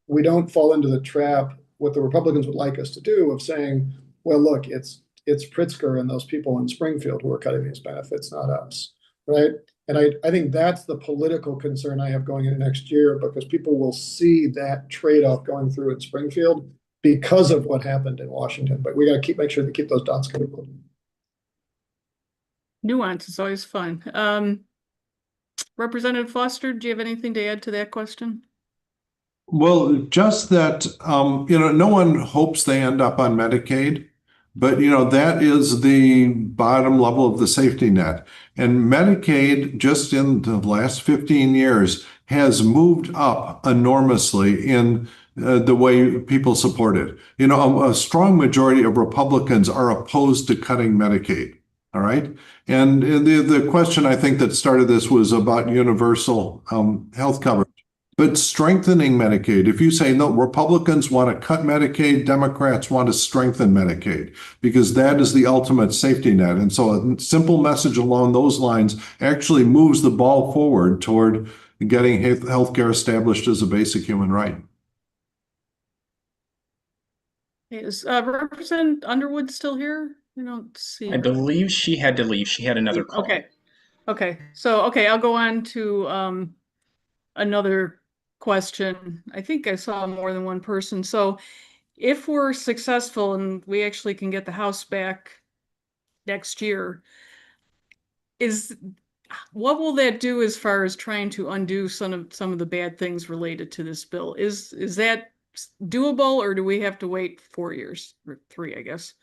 we don't fall into the trap, what the Republicans would like us to do, of saying, well, look, it's Pritzker and those people in Springfield who are cutting these benefits, not us, right? And I think that's the political concern I have going into next year, because people will see that trade-off going through in Springfield because of what happened in Washington. But we got to make sure to keep those dots connected. Nuance is always fun. Representative Foster, do you have anything to add to that question? Well, just that, no one hopes they end up on Medicaid, but, that is the bottom level of the safety net. And Medicaid, just in the last 15 years, has moved up enormously in the way people support it. A strong majority of Republicans are opposed to cutting Medicaid. All right. And the question I think that started this was about universal health coverage, but strengthening Medicaid. If you say, no, Republicans want to cut Medicaid, Democrats want to strengthen Medicaid, because that is the ultimate safety net. And so a simple message along those lines actually moves the ball forward toward getting healthcare established as a basic human right. Is Representative Underwood still here? I don't see her. I believe she had to leave. She had another call. Okay. So, I'll go on to another question. I think I saw more than one person. So if we're successful and we actually can get the House back next year, what will that do as far as trying to undo some of the bad things related to this bill? Is that doable, or do we have to wait 4 years or 3, I guess?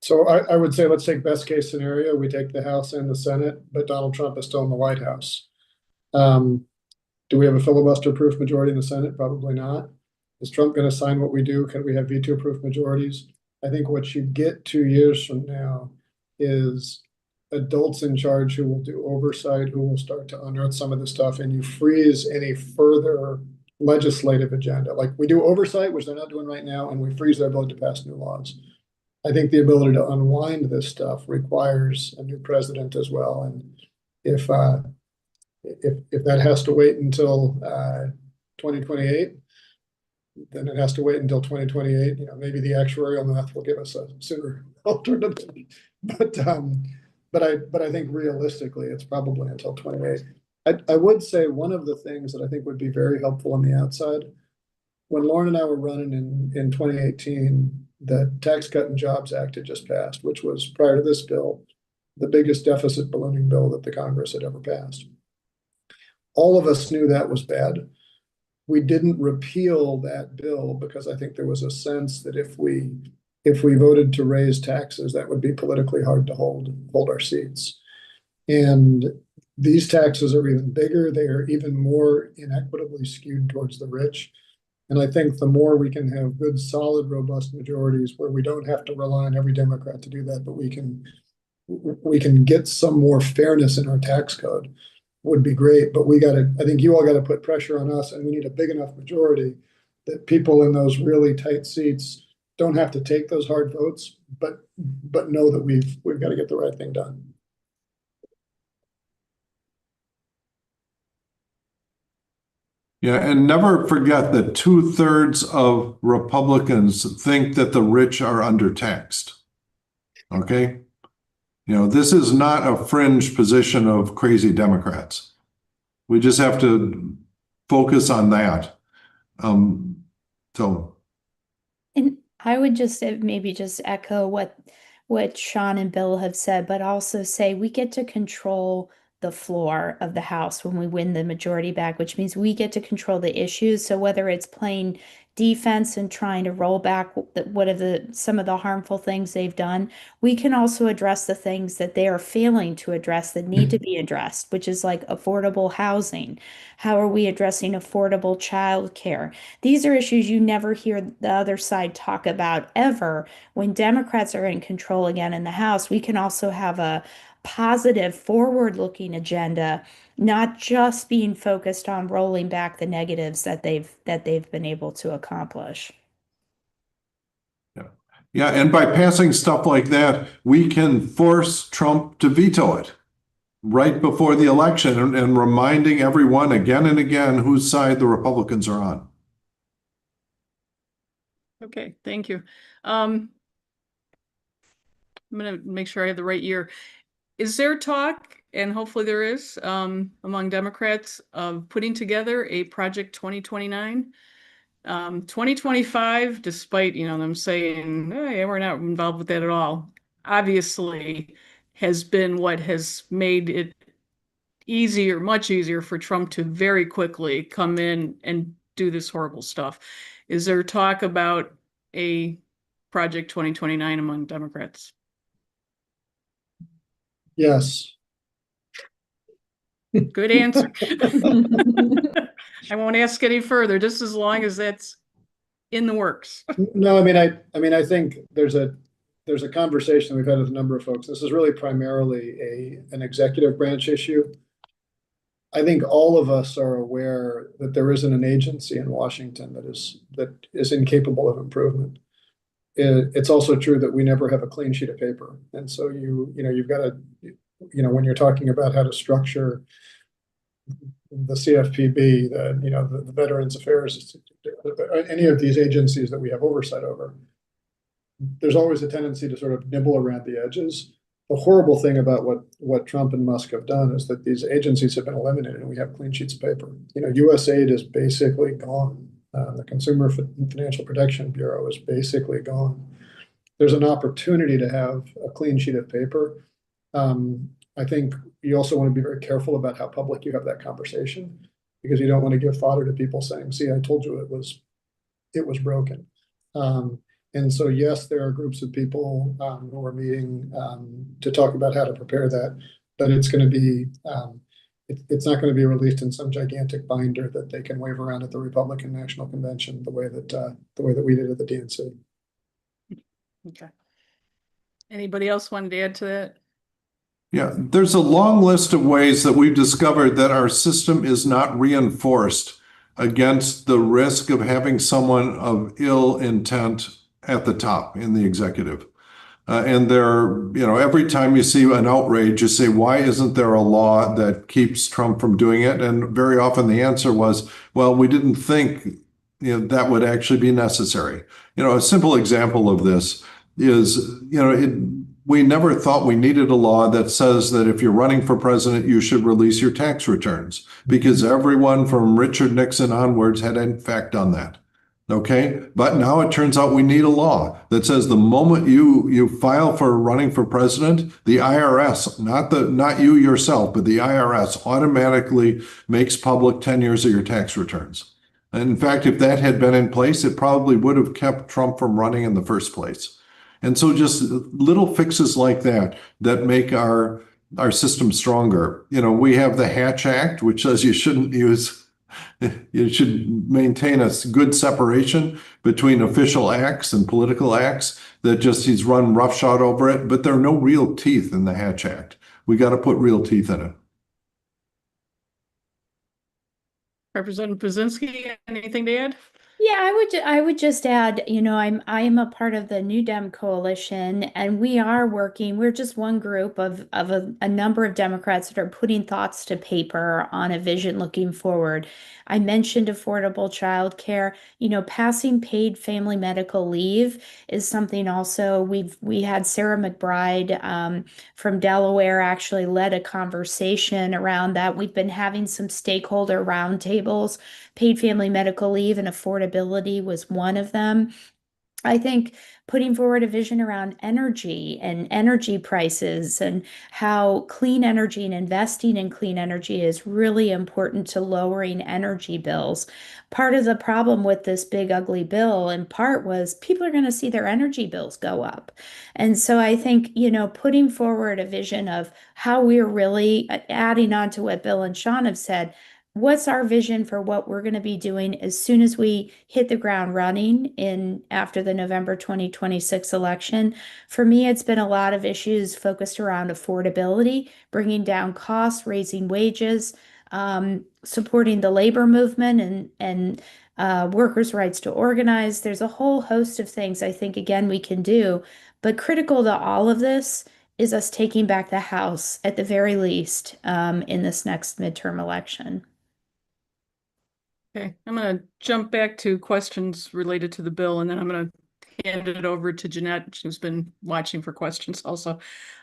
So I would say, let's take best case scenario. We take the House and the Senate, but Donald Trump is still in the White House. Do we have a filibuster-proof majority in the Senate? Probably not. Is Trump going to sign what we do? Can we have veto-proof majorities? I think what you get 2 years from now is adults in charge who will do oversight, who will start to unearth some of this stuff, and you freeze any further legislative agenda. Like, we do oversight, which they're not doing right now, and we freeze their ability to pass new laws. I think the ability to unwind this stuff requires a new president as well. And if that has to wait until 2028, then it has to wait until 2028. Maybe the actuarial math will give us a sooner alternative. But I think realistically, it's probably until 28. I would say one of the things that I think would be very helpful on the outside, when Lauren and I were running in 2018, the Tax Cut and Jobs Act had just passed, which was, prior to this bill, the biggest deficit ballooning bill that the Congress had ever passed. All of us knew that was bad. We didn't repeal that bill because I think there was a sense that if we voted to raise taxes, that would be politically hard to hold our seats. And these taxes are even bigger. They are even more inequitably skewed towards the rich. And I think the more we can have good, solid, robust majorities where we don't have to rely on every Democrat to do that, but we can get some more fairness in our tax code, would be great. But I think you all got to put pressure on us, and we need a big enough majority that people in those really tight seats don't have to take those hard votes, but know that we've got to get the right thing done. Yeah, and never forget that 2/3 of Republicans think that the rich are undertaxed. Okay? This is not a fringe position of crazy Democrats. We just have to focus on that. And I would just maybe just echo what Sean and Bill have said, but also say we get to control the floor of the House when we win the majority back, which means we get to control the issues. So whether it's playing defense and trying to roll back some of the harmful things they've done, we can also address the things that they are failing to address that need to be addressed, which is like affordable housing. How are we addressing affordable child care? These are issues you never hear the other side talk about ever. When Democrats are in control again in the House, we can also have a positive, forward-looking agenda, not just being focused on rolling back the negatives that they've been able to accomplish. Yeah, and by passing stuff like that, we can force Trump to veto it right before the election and reminding everyone again and again whose side the Republicans are on. Okay, thank you. I'm going to make sure I have the right year. Is there talk, and hopefully there is, among Democrats of putting together a Project 2029? 2025, despite, them saying, hey, we're not involved with that at all, obviously has been what has made it easier, much easier for Trump to very quickly come in and do this horrible stuff. Is there talk about a Project 2029 among Democrats? Yes. Good answer. I won't ask any further, just as long as that's in the works. No, I think there's a conversation we've had with a number of folks. This is really primarily an executive branch issue. I think all of us are aware that there isn't an agency in Washington that is incapable of improvement. It's also true that we never have a clean sheet of paper, and so you've got to, when you're talking about how to structure the CFPB, the Veterans Affairs, any of these agencies that we have oversight over, there's always a tendency to sort of nibble around the edges. The horrible thing about what Trump and Musk have done is that these agencies have been eliminated and we have clean sheets of paper. USAID is basically gone. The Consumer Financial Protection Bureau is basically gone. There's an opportunity to have a clean sheet of paper. I think you also want to be very careful about how public you have that conversation, because you don't want to give fodder to people saying, see, I told you it was broken. And so, yes, there are groups of people who are meeting to talk about how to prepare that, but it's going to be, it's not going to be released in some gigantic binder that they can wave around at the Republican National Convention the way that we did at the DNC. Okay. Anybody else wanted to add to that? Yeah, there's a long list of ways that we've discovered that our system is not reinforced against the risk of having someone of ill intent at the top in the executive. And every time you see an outrage, you say, why isn't there a law that keeps Trump from doing it? And very often the answer was, well, we didn't think that would actually be necessary. A simple example of this is, we never thought we needed a law that says that if you're running for president, you should release your tax returns, because everyone from Richard Nixon onwards had in fact done that. Okay, but now it turns out we need a law that says the moment you file for running for president, the IRS, not you yourself, but the IRS automatically makes public 10 years of your tax returns. And in fact, if that had been in place, it probably would have kept Trump from running in the first place. And so just little fixes like that make our system stronger. We have the Hatch Act, which says you should maintain a good separation between official acts and political acts, that he's run roughshod over it, but there are no real teeth in the Hatch Act. We got to put real teeth in it. Representative Budzinski, anything to add? Yeah, I would just add, I am a part of the New Dem coalition, and we are working. We're just one group of a number of Democrats that are putting thoughts to paper on a vision looking forward. I mentioned affordable child care. Passing paid family medical leave is something also. We had Sarah McBride from Delaware actually led a conversation around that. We've been having some stakeholder roundtables. Paid family medical leave and affordability was one of them. I think putting forward a vision around energy and energy prices and how clean energy and investing in clean energy is really important to lowering energy bills. Part of the problem with this big ugly bill in part was people are going to see their energy bills go up. And so I think, putting forward a vision of how we're really adding on to what Bill and Sean have said, what's our vision for what we're going to be doing as soon as we hit the ground running in after the November 2026 election? For me, it's been a lot of issues focused around affordability, bringing down costs, raising wages, supporting the labor movement and workers' rights to organize. There's a whole host of things I think, again, we can do. But critical to all of this is us taking back the House at the very least in this next midterm election. Okay, I'm going to jump back to questions related to the bill, and then I'm going to hand it over to Jeanette, who's been watching for questions also.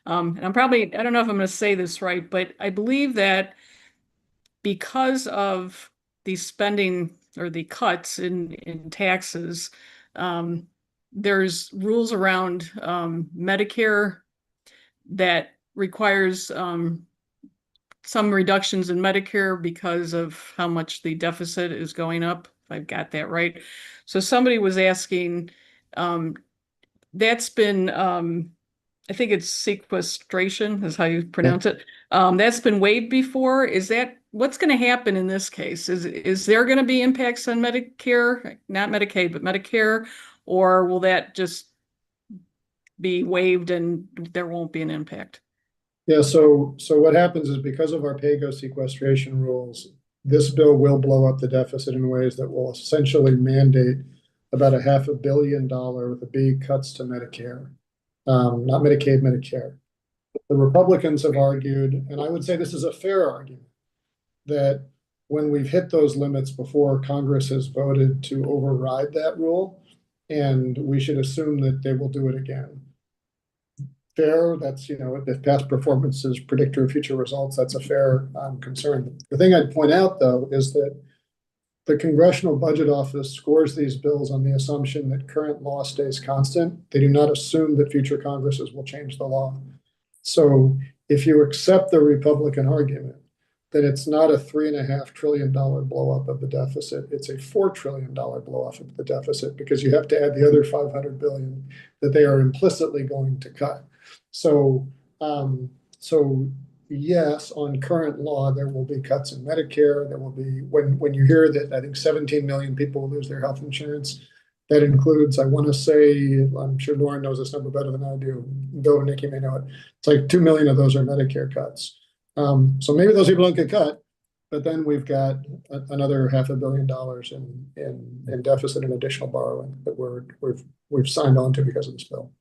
And I don't know if I'm going to say this right, but I believe that because of the spending or the cuts in taxes, there's rules around Medicare that requires some reductions in Medicare because of how much the deficit is going up, if I've got that right. So somebody was asking, that's been, I think it's sequestration is how you pronounce it. That's been waived before. What's going to happen in this case? Is there going to be impacts on Medicare, not Medicaid, but Medicare, or will that just be waived and there won't be an impact? Yeah, so what happens is because of our pay-go sequestration rules, this bill will blow up the deficit in ways that will essentially mandate about $500 million with the big cuts to Medicare, not Medicaid, Medicare. The Republicans have argued, and I would say this is a fair argument, that when we've hit those limits before, Congress has voted to override that rule, and we should assume that they will do it again. Fair, that's, if past performance is predictor of future results, that's a fair concern. The thing I'd point out, though, is that the Congressional Budget Office scores these bills on the assumption that current law stays constant. They do not assume that future Congresses will change the law. So if you accept the Republican argument, then it's not a $3.5 trillion blow up of the deficit. It's a $4 trillion blow up of the deficit because you have to add the other $500 billion that they are implicitly going to cut. So yes, on current law, there will be cuts in Medicare. There will be, when you hear that I think 17 million people will lose their health insurance, that includes, I want to say, I'm sure Lauren knows this number better than I do. Bill and Nikki may know it. It's like 2 million of those are Medicare cuts. So maybe those people don't get cut, but then we've got another $500 million in deficit and additional borrowing that we've signed on to because of this bill.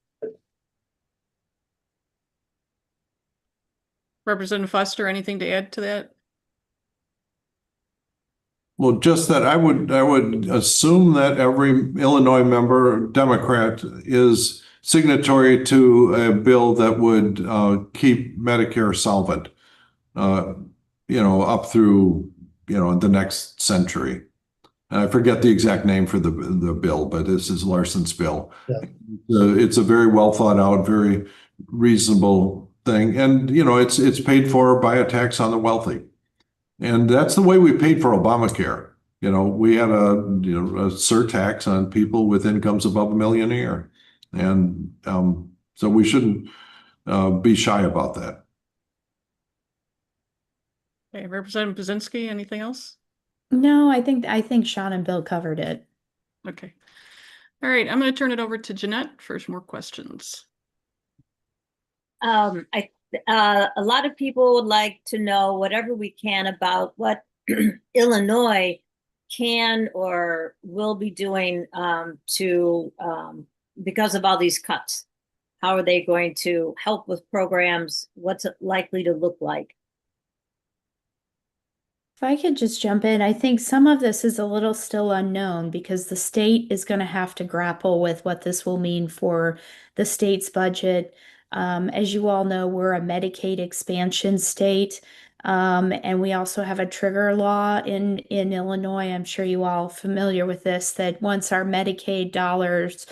Representative Foster, anything to add to that? Well, just that I would assume that every Illinois member, Democrat, is signatory to a bill that would keep Medicare solvent, up through, the next century. And I forget the exact name for the bill, but this is Larson's bill. Yeah. It's a very well thought out, very reasonable thing. And, it's paid for by a tax on the wealthy. And that's the way we paid for Obamacare. We had a surtax on people with incomes above $1 million a year. And so we shouldn't be shy about that. Okay, Representative Budzinski, anything else? No, I think Sean and Bill covered it. Okay. All right, I'm going to turn it over to Jeanette for some more questions. A lot of people would like to know whatever we can about what Illinois can or will be doing because of all these cuts. How are they going to help with programs? What's it likely to look like? If I could just jump in, I think some of this is a little still unknown because the state is going to have to grapple with what this will mean for the state's budget. As you all know, we're a Medicaid expansion state, and we also have a trigger law in Illinois. I'm sure you all are familiar with this, that once our Medicaid dollars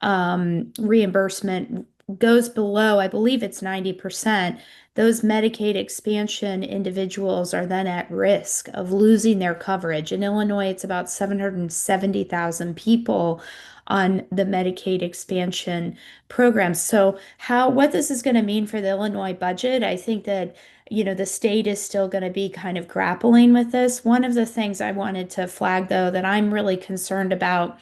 reimbursement goes below, I believe it's 90%, those Medicaid expansion individuals are then at risk of losing their coverage. In Illinois, it's about 770,000 people on the Medicaid expansion program. So what this is going to mean for the Illinois budget, I think that, the state is still going to be kind of grappling with this. One of the things I wanted to flag, though, that I'm really concerned about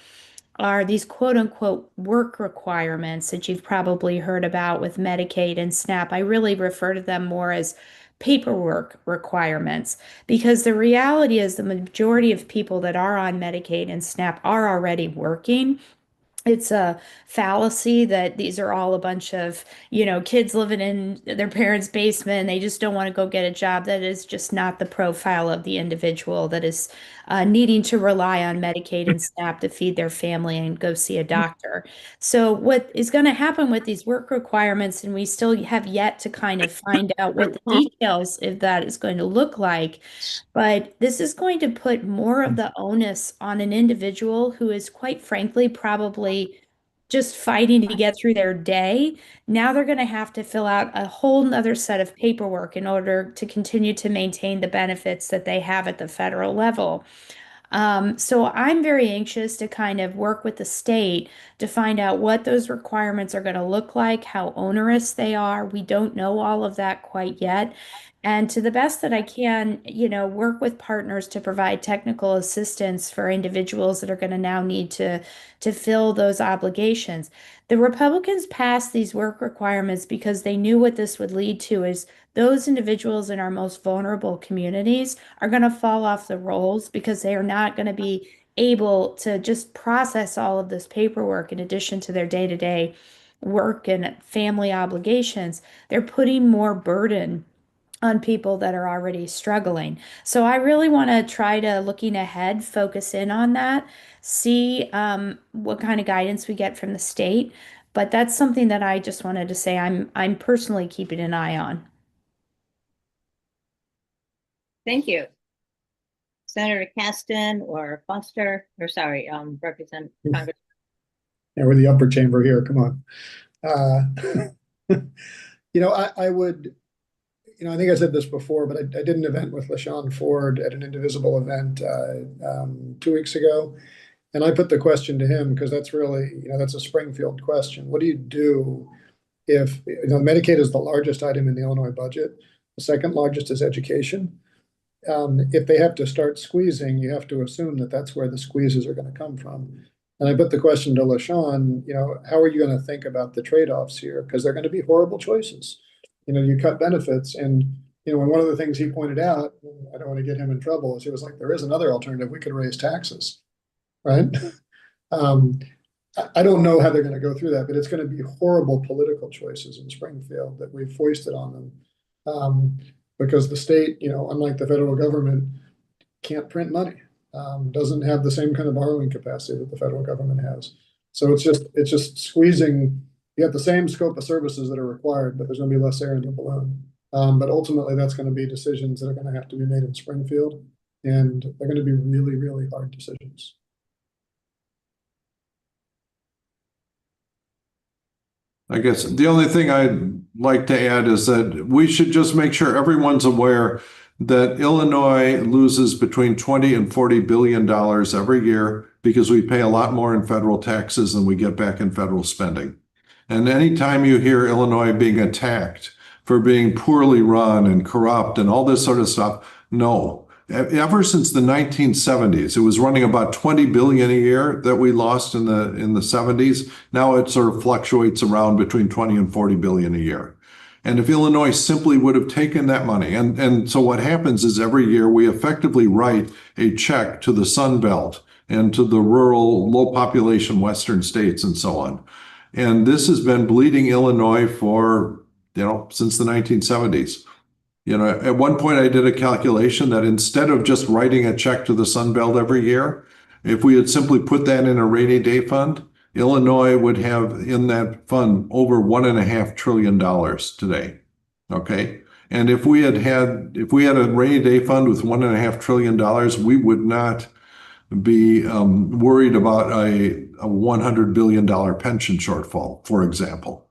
are these quote unquote work requirements that you've probably heard about with Medicaid and SNAP. I really refer to them more as paperwork requirements because the reality is the majority of people that are on Medicaid and SNAP are already working. It's a fallacy that these are all a bunch of, kids living in their parents' basement and they just don't want to go get a job. That is just not the profile of the individual that is needing to rely on Medicaid and SNAP to feed their family and go see a doctor. So what is going to happen with these work requirements, and we still have yet to kind of find out what the details of that is going to look like, but this is going to put more of the onus on an individual who is, quite frankly, probably just fighting to get through their day. Now they're going to have to fill out a whole nother set of paperwork in order to continue to maintain the benefits that they have at the federal level. So I'm very anxious to kind of work with the state to find out what those requirements are going to look like, how onerous they are. We don't know all of that quite yet. And to the best that I can, work with partners to provide technical assistance for individuals that are going to now need to fill those obligations. The Republicans passed these work requirements because they knew what this would lead to is those individuals in our most vulnerable communities are going to fall off the rolls because they are not going to be able to just process all of this paperwork in addition to their day-to-day work and family obligations. They're putting more burden on people that are already struggling. So I really want to try to, looking ahead, focus in on that, see what kind of guidance we get from the state. But that's something that I just wanted to say I'm personally keeping an eye on. Thank you. Senator Casten or Foster, or sorry, Representative Congress. Yeah, we're the upper chamber here. Come on. I would, I think I said this before, but I did an event with LaShawn Ford at an Indivisible event 2 weeks ago. And I put the question to him because that's really, that's a Springfield question. What do you do if, Medicaid is the largest item in the Illinois budget? The second largest is education. If they have to start squeezing, you have to assume that that's where the squeezes are going to come from. And I put the question to LaShawn, how are you going to think about the trade-offs here? Because they're going to be horrible choices. You cut benefits. And, one of the things he pointed out, I don't want to get him in trouble, is he was like, there is another alternative. We could raise taxes, right? I don't know how they're going to go through that, but it's going to be horrible political choices in Springfield that we've foisted on them. Because the state, unlike the federal government, can't print money, doesn't have the same kind of borrowing capacity that the federal government has. So it's just squeezing. You have the same scope of services that are required, but there's going to be less air in the balloon. But ultimately, that's going to be decisions that are going to have to be made in Springfield, and they're going to be really, really hard decisions. I guess the only thing I'd like to add is that we should just make sure everyone's aware that Illinois loses between 20 and 40 billion dollars every year because we pay a lot more in federal taxes than we get back in federal spending. And anytime you hear Illinois being attacked for being poorly run and corrupt and all this sort of stuff, no. Ever since the 1970s, it was running about 20 billion a year that we lost in the 70s. Now it sort of fluctuates around between 20 and 40 billion a year. And if Illinois simply would have taken that money, and so what happens is every year we effectively write a check to the Sun Belt and to the rural, low population western states and so on. And this has been bleeding Illinois for, since the 1970s. At one point I did a calculation that instead of just writing a check to the Sun Belt every year, if we had simply put that in a rainy day fund, Illinois would have in that fund over $1.5 trillion today. Okay. And if we had a rainy day fund with $1.5 trillion, we would not be worried about a $100 billion pension shortfall, for example.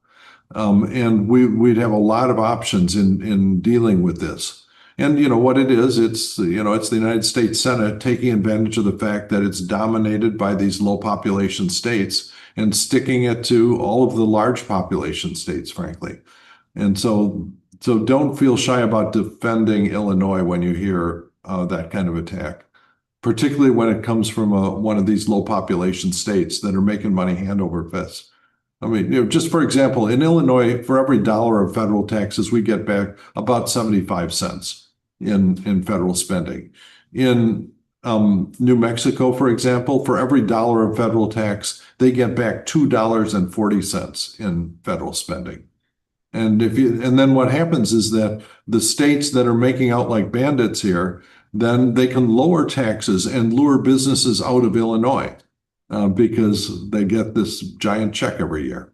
And we'd have a lot of options in dealing with this. And you know what it is, it's the United States Senate taking advantage of the fact that it's dominated by these low population states and sticking it to all of the large population states, frankly. And so don't feel shy about defending Illinois when you hear that kind of attack, particularly when it comes from one of these low population states that are making money hand over fist. I mean, just for example, in Illinois, for every dollar of federal taxes, we get back about 75 cents in federal spending. In New Mexico, for example, for every dollar of federal tax, they get back $2.40 in federal spending. And then what happens is that the states that are making out like bandits here, then they can lower taxes and lure businesses out of Illinois because they get this giant check every year.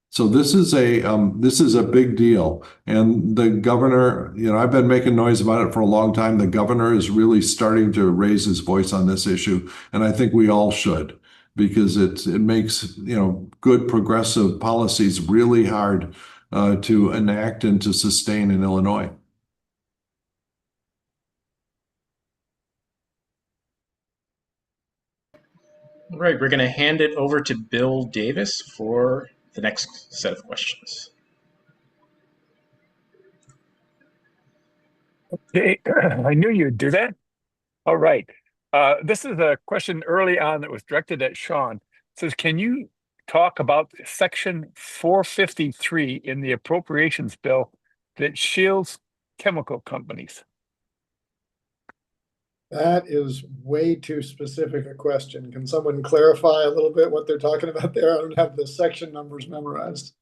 So this is a big deal. And the governor, I've been making noise about it for a long time. The governor is really starting to raise his voice on this issue, and I think we all should, because it makes good progressive policies really hard to enact and to sustain in Illinois. All right, we're going to hand it over to Bill Davis for the next set of questions. Okay, I knew you'd do that. All right. This is a question early on that was directed at Sean. It says, can you talk about Section 453 in the appropriations bill that shields chemical companies? That is way too specific a question. Can someone clarify a little bit what they're talking about there? I don't have the section numbers memorized.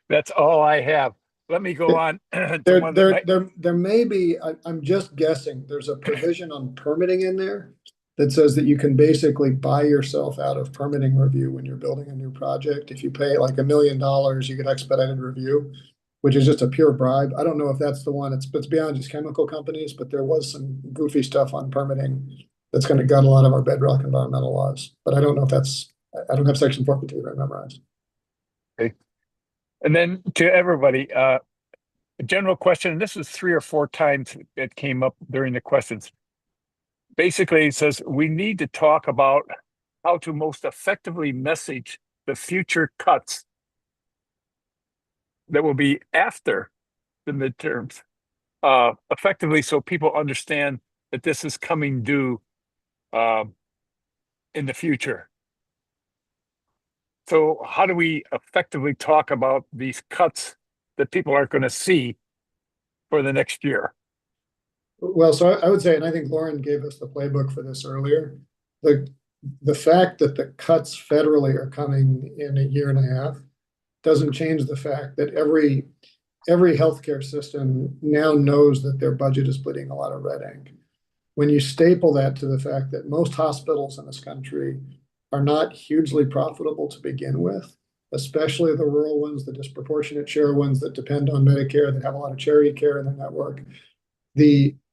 That's all I have. Let me go on. There may be, I'm just guessing, there's a provision on permitting in there that says that you can basically buy yourself out of permitting review when you're building a new project. If you pay like $1 million, you get expedited review, which is just a pure bribe. I don't know if that's the one. It's beyond just chemical companies, but there was some goofy stuff on permitting that's going to gut a lot of our bedrock environmental laws. But I don't know if I don't have Section 453 memorized. Okay. And then to everybody, a general question, and this is 3 or 4 times it came up during the questions. Basically, it says we need to talk about how to most effectively message the future cuts that will be after the midterms, effectively, so people understand that this is coming due in the future. So how do we effectively talk about these cuts that people aren't going to see for the next year? Well, so I would say, and I think Lauren gave us the playbook for this earlier, the fact that the cuts federally are coming in a year and a half doesn't change the fact that every healthcare system now knows that their budget is bleeding a lot of red ink. When you staple that to the fact that most hospitals in this country are not hugely profitable to begin with, especially the rural ones, the disproportionate share ones that depend on Medicare, that have a lot of charity care in their network,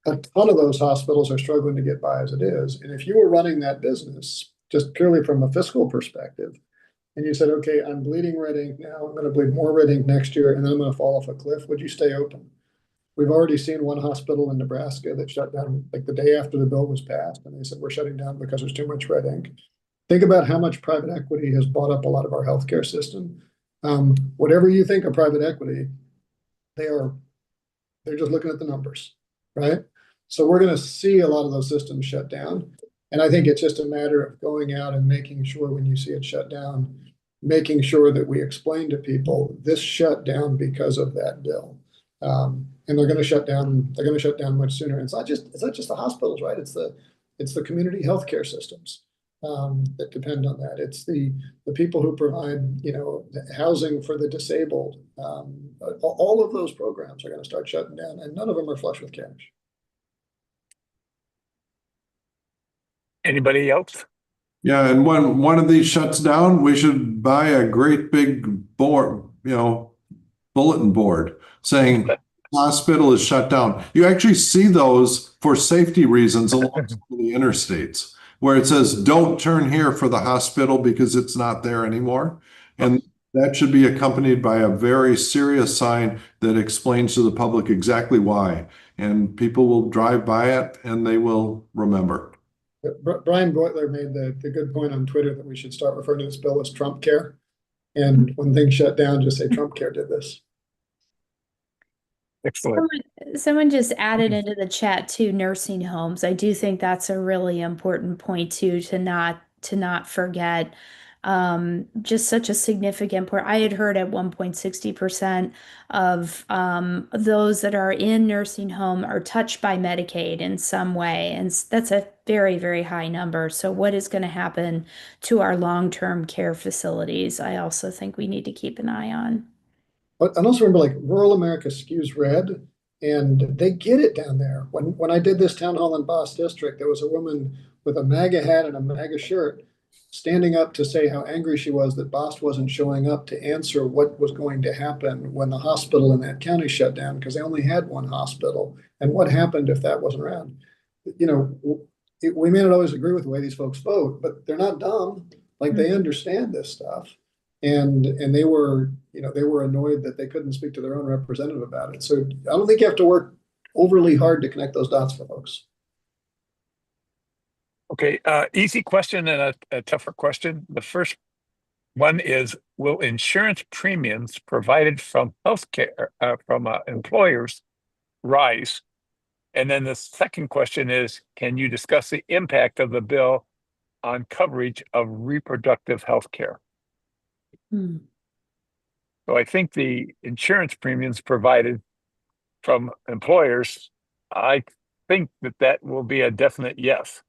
a ton of those hospitals are struggling to get by as it is. And if you were running that business just purely from a fiscal perspective, and you said, okay, I'm bleeding red ink now, I'm going to bleed more red ink next year, and then I'm going to fall off a cliff, would you stay open? We've already seen one hospital in Nebraska that shut down like the day after the bill was passed, and they said, we're shutting down because there's too much red ink. Think about how much private equity has bought up a lot of our healthcare system. Whatever you think of private equity, they're just looking at the numbers, right? So we're going to see a lot of those systems shut down. And I think it's just a matter of going out and making sure when you see it shut down, making sure that we explain to people this shut down because of that bill. And they're going to shut down. They're going to shut down much sooner. And it's not just the hospitals, right? It's the community healthcare systems that depend on that. It's the people who provide housing for the disabled. All of those programs are going to start shutting down, and none of them are flush with cash. Anybody else? Yeah, and when one of these shuts down, we should buy a great big board, bulletin board saying hospital is shut down. You actually see those for safety reasons along the interstates, where it says, don't turn here for the hospital because it's not there anymore. And that should be accompanied by a very serious sign that explains to the public exactly why. And people will drive by it and they will remember. Brian Beutler made the good point on Twitter that we should start referring to this bill as Trump care. And when things shut down, just say Trump care did this. Excellent. Someone just added into the chat too, nursing homes. I do think that's a really important point too, to not forget. Just such a significant part. I had heard at 1.60% of those that are in nursing home are touched by Medicaid in some way, and that's a very, very high number. So what is going to happen to our long-term care facilities? I also think we need to keep an eye on. But I also remember, like, rural America skews red, and they get it down there. When I did this town hall in Boss District, there was a woman with a MAGA hat and a MAGA shirt standing up to say how angry she was that Boss wasn't showing up to answer what was going to happen when the hospital in that county shut down, because they only had one hospital, and what happened if that wasn't around. You know, we may not always agree with the way these folks vote, but they're not dumb. Like, they understand this stuff. And they were, you know, they were annoyed that they couldn't speak to their own representative about it. So I don't think you have to work overly hard to connect those dots for folks. Okay, easy question and a tougher question. The first one is, will insurance premiums provided from healthcare, from employers rise? And then the second question is, can you discuss the impact of the bill on coverage of reproductive health care? So I think the insurance premiums provided from employers, I think that will be a definite yes.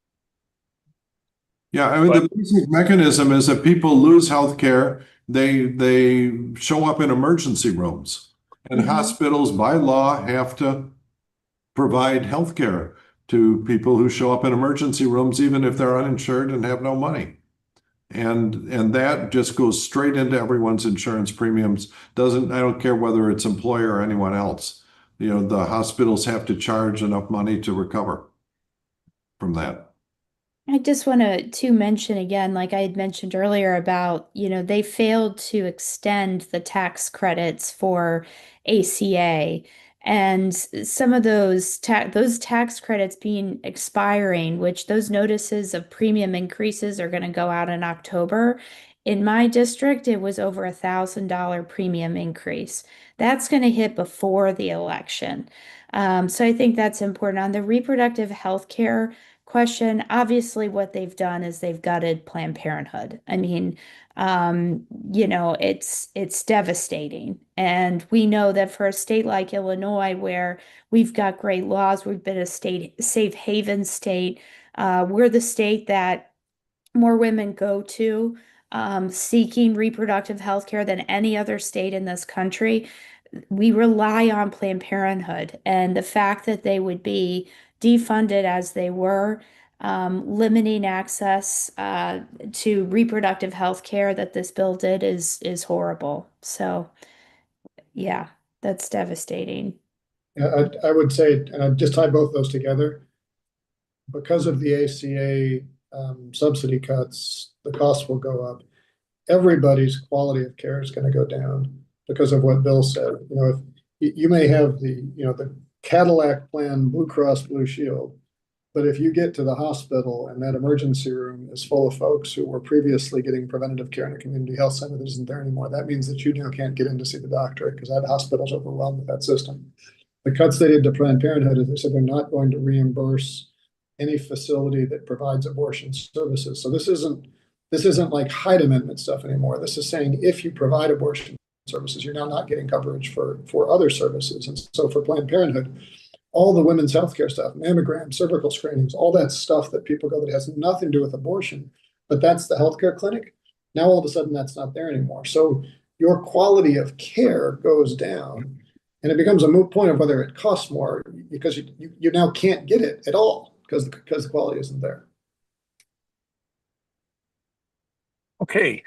Yeah, I mean, the basic mechanism is that people lose health care. They show up in emergency rooms, and hospitals by law have to provide health care to people who show up in emergency rooms, even if they're uninsured and have no money. And that just goes straight into everyone's insurance premiums. I don't care whether it's employer or anyone else. You know, the hospitals have to charge enough money to recover from that. I just want to mention again, like I had mentioned earlier about, you know, they failed to extend the tax credits for ACA. And some of those tax credits being expiring, which those notices of premium increases are going to go out in October. In my district, it was over $1,000 premium increase. That's going to hit before the election. So I think that's important. On the reproductive health care question, obviously what they've done is they've gutted Planned Parenthood. I mean, you know, it's devastating. And we know that for a state like Illinois, where we've got great laws, we've been a safe haven state, we're the state that more women go to seeking reproductive health care than any other state in this country. We rely on Planned Parenthood, and the fact that they would be defunded as they were, limiting access to reproductive health care that this bill did is horrible. So yeah, that's devastating. Yeah, I would say, and I'd just tie both those together. Because of the ACA subsidy cuts, the costs will go up. Everybody's quality of care is going to go down because of what Bill said. You know, if you may have the Cadillac plan, Blue Cross Blue Shield, but if you get to the hospital and that emergency room is full of folks who were previously getting preventative care in a community health center that isn't there anymore, that means that you now can't get in to see the doctor because that hospital's overwhelmed with that system. The cuts they did to Planned Parenthood is they said they're not going to reimburse any facility that provides abortion services. So this isn't like Hyde Amendment stuff anymore. This is saying if you provide abortion services, you're now not getting coverage for other services. And so for Planned Parenthood, all the women's healthcare stuff, mammograms, cervical screenings, all that stuff that people go that has nothing to do with abortion, but that's the healthcare clinic. Now all of a sudden that's not there anymore. So your quality of care goes down, and it becomes a moot point of whether it costs more because you now can't get it at all because the quality isn't there. Okay,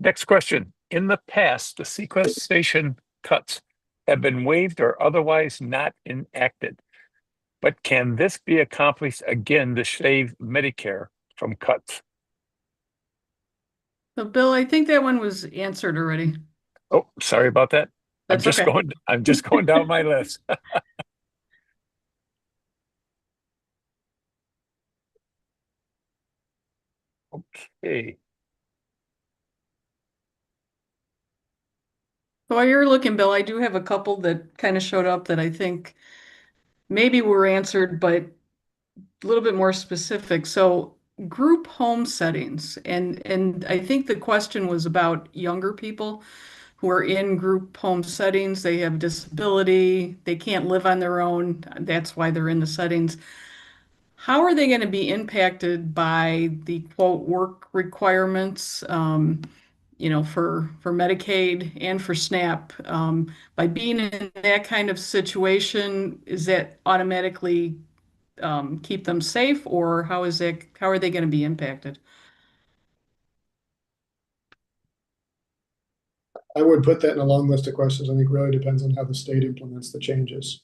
next question. In the past, the sequestration cuts have been waived or otherwise not enacted. But can this be accomplished again to save Medicare from cuts? So Bill, I think that one was answered already. Oh, sorry about that. That's okay. I'm just going down my list. Okay. While you're looking, Bill, I do have a couple that kind of showed up that I think maybe were answered, but a little bit more specific. So group home settings, and I think the question was about younger people who are in group home settings. They have disability, they can't live on their own. That's why they're in the settings. How are they going to be impacted by the quote work requirements, for Medicaid and for SNAP? By being in that kind of situation, is that automatically keep them safe, or how are they going to be impacted? I would put that in a long list of questions. I think really depends on how the state implements the changes.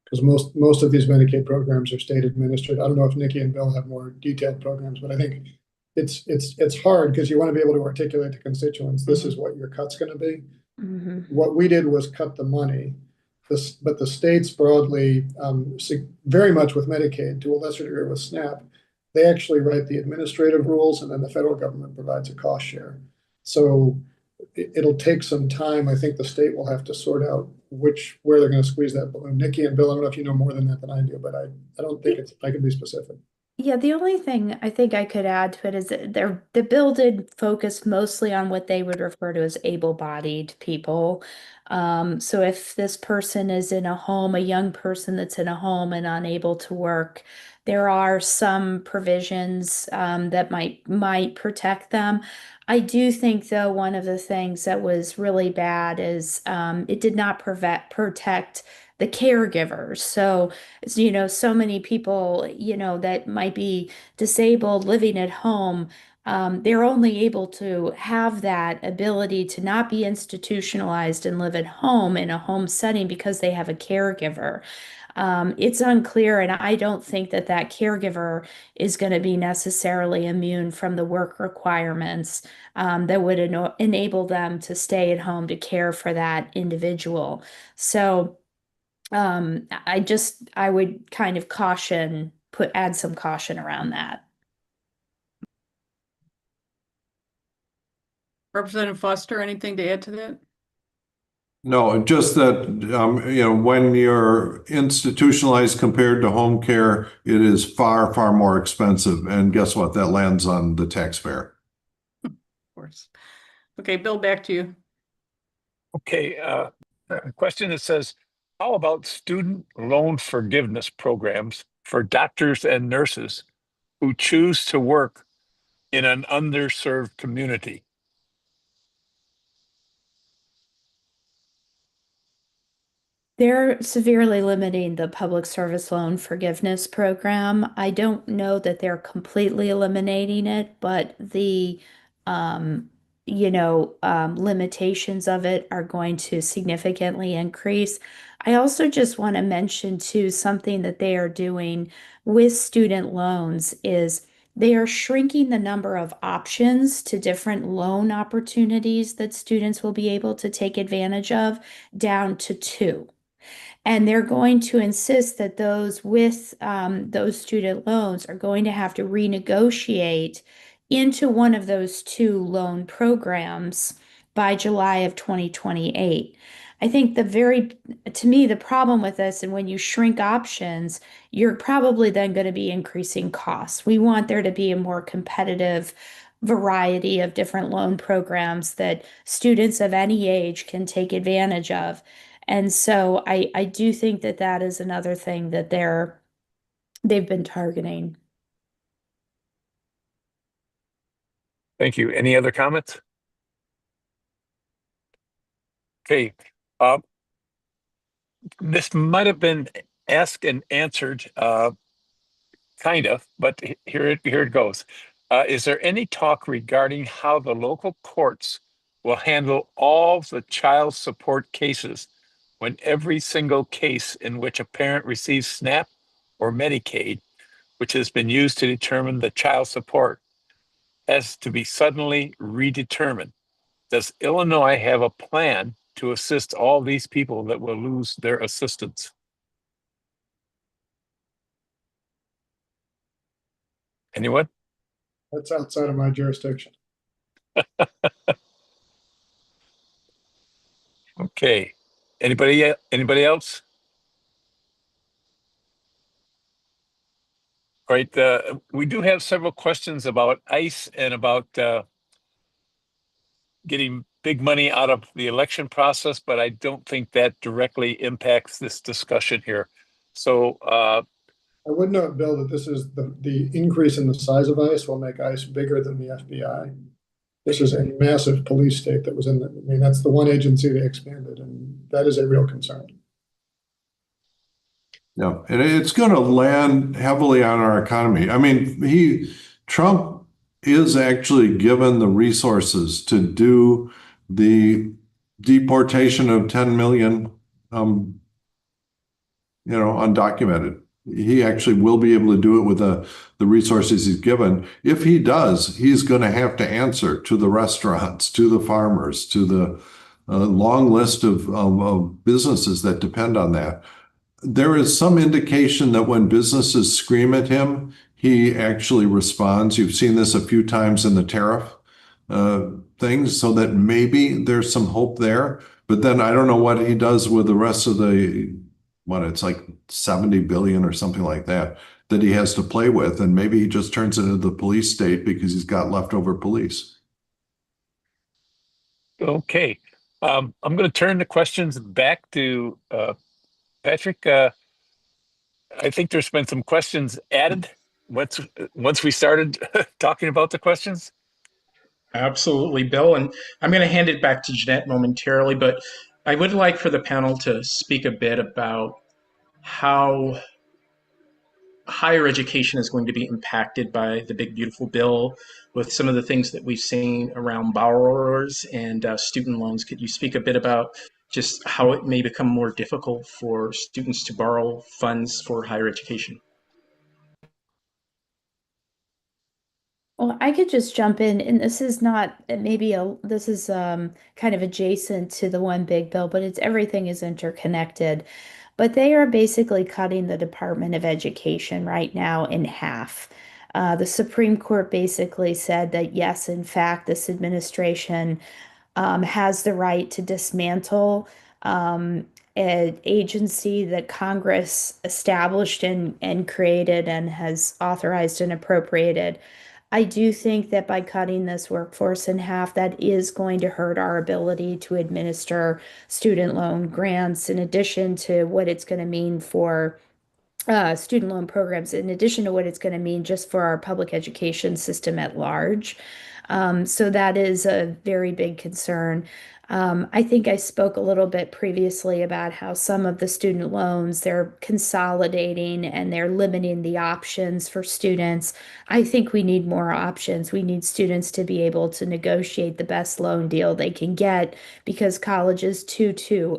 Because most of these Medicaid programs are state administered. I don't know if Nikki and Bill have more detailed programs, but I think it's hard because you want to be able to articulate to constituents, this is what your cut's going to be. What we did was cut the money. But the states broadly, very much with Medicaid, to a lesser degree with SNAP, they actually write the administrative rules, and then the federal government provides a cost share. So it'll take some time. I think the state will have to sort out where they're going to squeeze that balloon. Nikki and Bill, I don't know if you know more than that than I do, but I don't think I can be specific. Yeah, the only thing I think I could add to it is that the bill did focus mostly on what they would refer to as able-bodied people. So if this person is in a home, a young person that's in a home and unable to work, there are some provisions that might protect them. I do think, though, one of the things that was really bad is it did not protect the caregivers. So, so many people, that might be disabled living at home, they're only able to have that ability to not be institutionalized and live at home in a home setting because they have a caregiver. It's unclear, and I don't think that caregiver is going to be necessarily immune from the work requirements that would enable them to stay at home to care for that individual. So, I would kind of add some caution around that. Representative Foster, anything to add to that? No, just that, when you're institutionalized compared to home care, it is far, far more expensive. And guess what? That lands on the taxpayer. Of course. Okay, Bill, back to you. Okay, a question that says, how about student loan forgiveness programs for doctors and nurses who choose to work in an underserved community? They're severely limiting the public service loan forgiveness program. I don't know that they're completely eliminating it, but the limitations of it are going to significantly increase. I also just want to mention too, something that they are doing with student loans is they are shrinking the number of options to different loan opportunities that students will be able to take advantage of down to 2. And they're going to insist that those with those student loans are going to have to renegotiate into one of those 2 loan programs by July of 2028. I think to me, the problem with this, and when you shrink options, you're probably then going to be increasing costs. We want there to be a more competitive variety of different loan programs that students of any age can take advantage of. And so I do think that is another thing that they've been targeting. Thank you. Any other comments? Okay. This might have been asked and answered, kind of, but here it goes. Is there any talk regarding how the local courts will handle all the child support cases when every single case in which a parent receives SNAP or Medicaid, which has been used to determine the child support, has to be suddenly redetermined? Does Illinois have a plan to assist all these people that will lose their assistance? Anyone? That's outside of my jurisdiction. Okay. Anybody else? All right. We do have several questions about ICE and about getting big money out of the election process, but I don't think that directly impacts this discussion here. So I would note, Bill, that this is the increase in the size of ICE will make ICE bigger than the FBI. This is a massive police state that was in the, I mean, that's the one agency they expanded, and that is a real concern. Yeah, and it's going to land heavily on our economy. I mean, Trump is actually given the resources to do the deportation of 10 million, undocumented. He actually will be able to do it with the resources he's given. If he does, he's going to have to answer to the restaurants, to the farmers, to the long list of businesses that depend on that. There is some indication that when businesses scream at him, he actually responds. You've seen this a few times in the tariff things, so that maybe there's some hope there. But then I don't know what he does with the rest of it's like 70 billion or something like that he has to play with. And maybe he just turns it into the police state because he's got leftover police. okay. I'm going to turn the questions back to Patrick. I think there's been some questions added once we started talking about the questions. Absolutely, Bill. And I'm going to hand it back to Jeanette momentarily, but I would like for the panel to speak a bit about how higher education is going to be impacted by the big, beautiful bill with some of the things that we've seen around borrowers and student loans. Could you speak a bit about just how it may become more difficult for students to borrow funds for higher education? Well, I could just jump in, and this is not this is kind of adjacent to the one big bill, but everything is interconnected. But they are basically cutting the Department of Education right now in half. The Supreme Court basically said that yes, in fact, this administration has the right to dismantle an agency that Congress established and created and has authorized and appropriated. I do think that by cutting this workforce in half, that is going to hurt our ability to administer student loan grants, in addition to what it's going to mean for student loan programs, in addition to what it's going to mean just for our public education system at large. So that is a very big concern. I think I spoke a little bit previously about how some of the student loans, they're consolidating and they're limiting the options for students. I think we need more options. We need students to be able to negotiate the best loan deal they can get, because college is unaffordable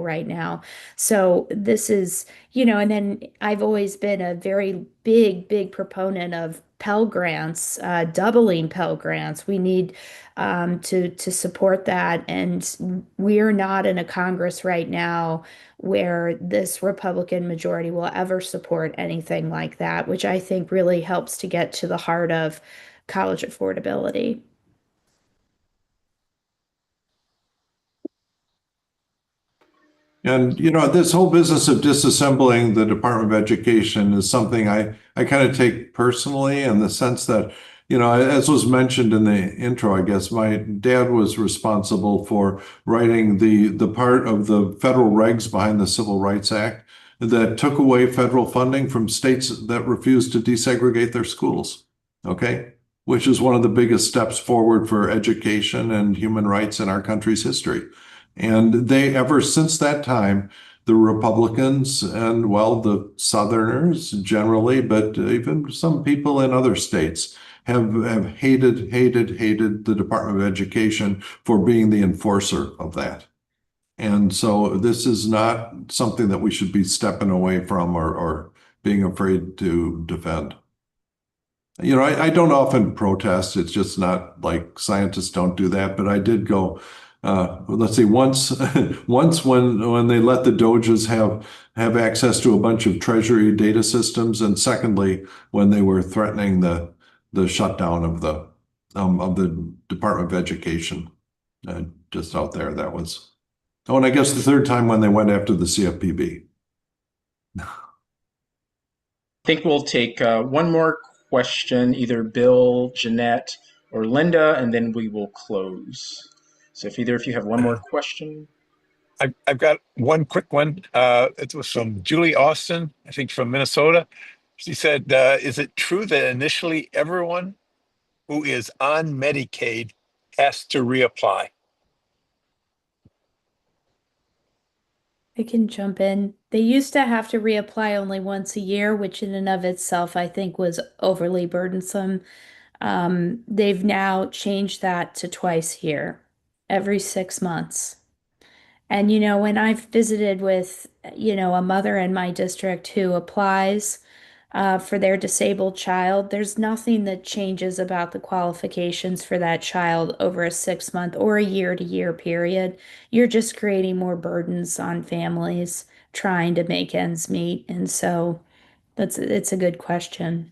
right now. So this is, and then I've always been a very big proponent of Pell Grants, doubling Pell Grants. We need to support that. And we're not in a Congress right now where this Republican majority will ever support anything like that, which I think really helps to get to the heart of college affordability. And, this whole business of disassembling the Department of Education is something I kind of take personally, in the sense that, as was mentioned in the intro, I guess my dad was responsible for writing the part of the federal regs behind the Civil Rights Act that took away federal funding from states that refused to desegregate their schools, okay? Which is one of the biggest steps forward for education and human rights in our country's history. And ever since that time, the Republicans and, the Southerners generally, but even some people in other states have hated the Department of Education for being the enforcer of that. And so this is not something that we should be stepping away from or being afraid to defend. You know, I don't often protest. It's just not like scientists don't do that. But I did go, let's see, once when they let the Doges have access to a bunch of Treasury data systems, and secondly, when they were threatening the shutdown of the Department of Education, just out there. That was, oh, and I guess the third time when they went after the CFPB. I think we'll take one more question, either Bill, Jeanette, or Linda, and then we will close. So if either of you have one more question. I've got one quick one. It was from Julie Austin, I think from Minnesota. She said, is it true that initially everyone who is on Medicaid has to reapply? I can jump in. They used to have to reapply only once a year, which in and of itself I think was overly burdensome. They've now changed that to twice a year, every 6 months. And, you know, when I've visited with, you know, a mother in my district who applies for their disabled child, there's nothing that changes about the qualifications for that child over a 6-month or a year-to-year period. You're just creating more burdens on families trying to make ends meet. And so it's a good question.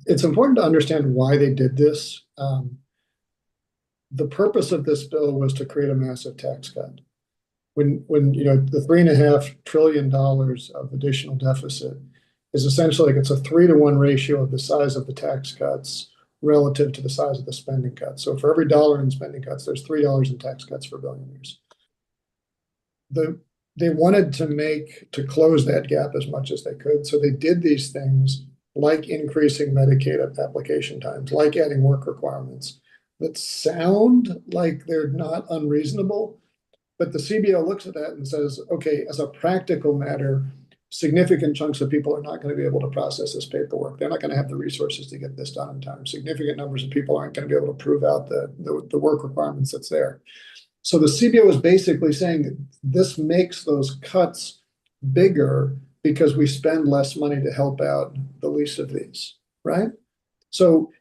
It's important to understand why they did this. The purpose of this bill was to create a massive tax cut. When you know, the $3.5 trillion of additional deficit is essentially like it's a 3-to-1 ratio of the size of the tax cuts relative to the size of the spending cuts. So for every dollar in spending cuts, there's $3 in tax cuts for billionaires. They wanted to close that gap as much as they could. So they did these things like increasing Medicaid application times, like adding work requirements that sound like they're not unreasonable. But the CBO looks at that and says, okay, as a practical matter, significant chunks of people are not going to be able to process this paperwork. They're not going to have the resources to get this done in time. Significant numbers of people aren't going to be able to prove out the work requirements that's there. So the CBO is basically saying that this makes those cuts bigger because we spend less money to help out the least of these, right? So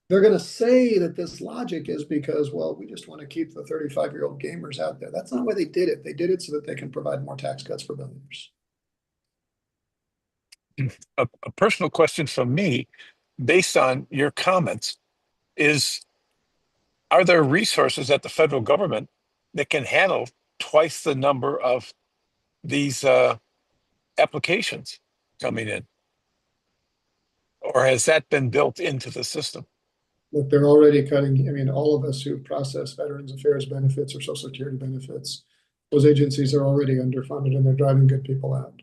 they're going to say that this logic is because, well, we just want to keep the 35-year-old gamers out there. That's not why they did it. They did it so that they can provide more tax cuts for billionaires. A personal question from me, based on your comments, is, are there resources at the federal government that can handle twice the number of these applications coming in? Or has that been built into the system? Look, they're already cutting. I mean, all of us who process Veterans Affairs benefits or Social Security benefits, those agencies are already underfunded and they're driving good people out.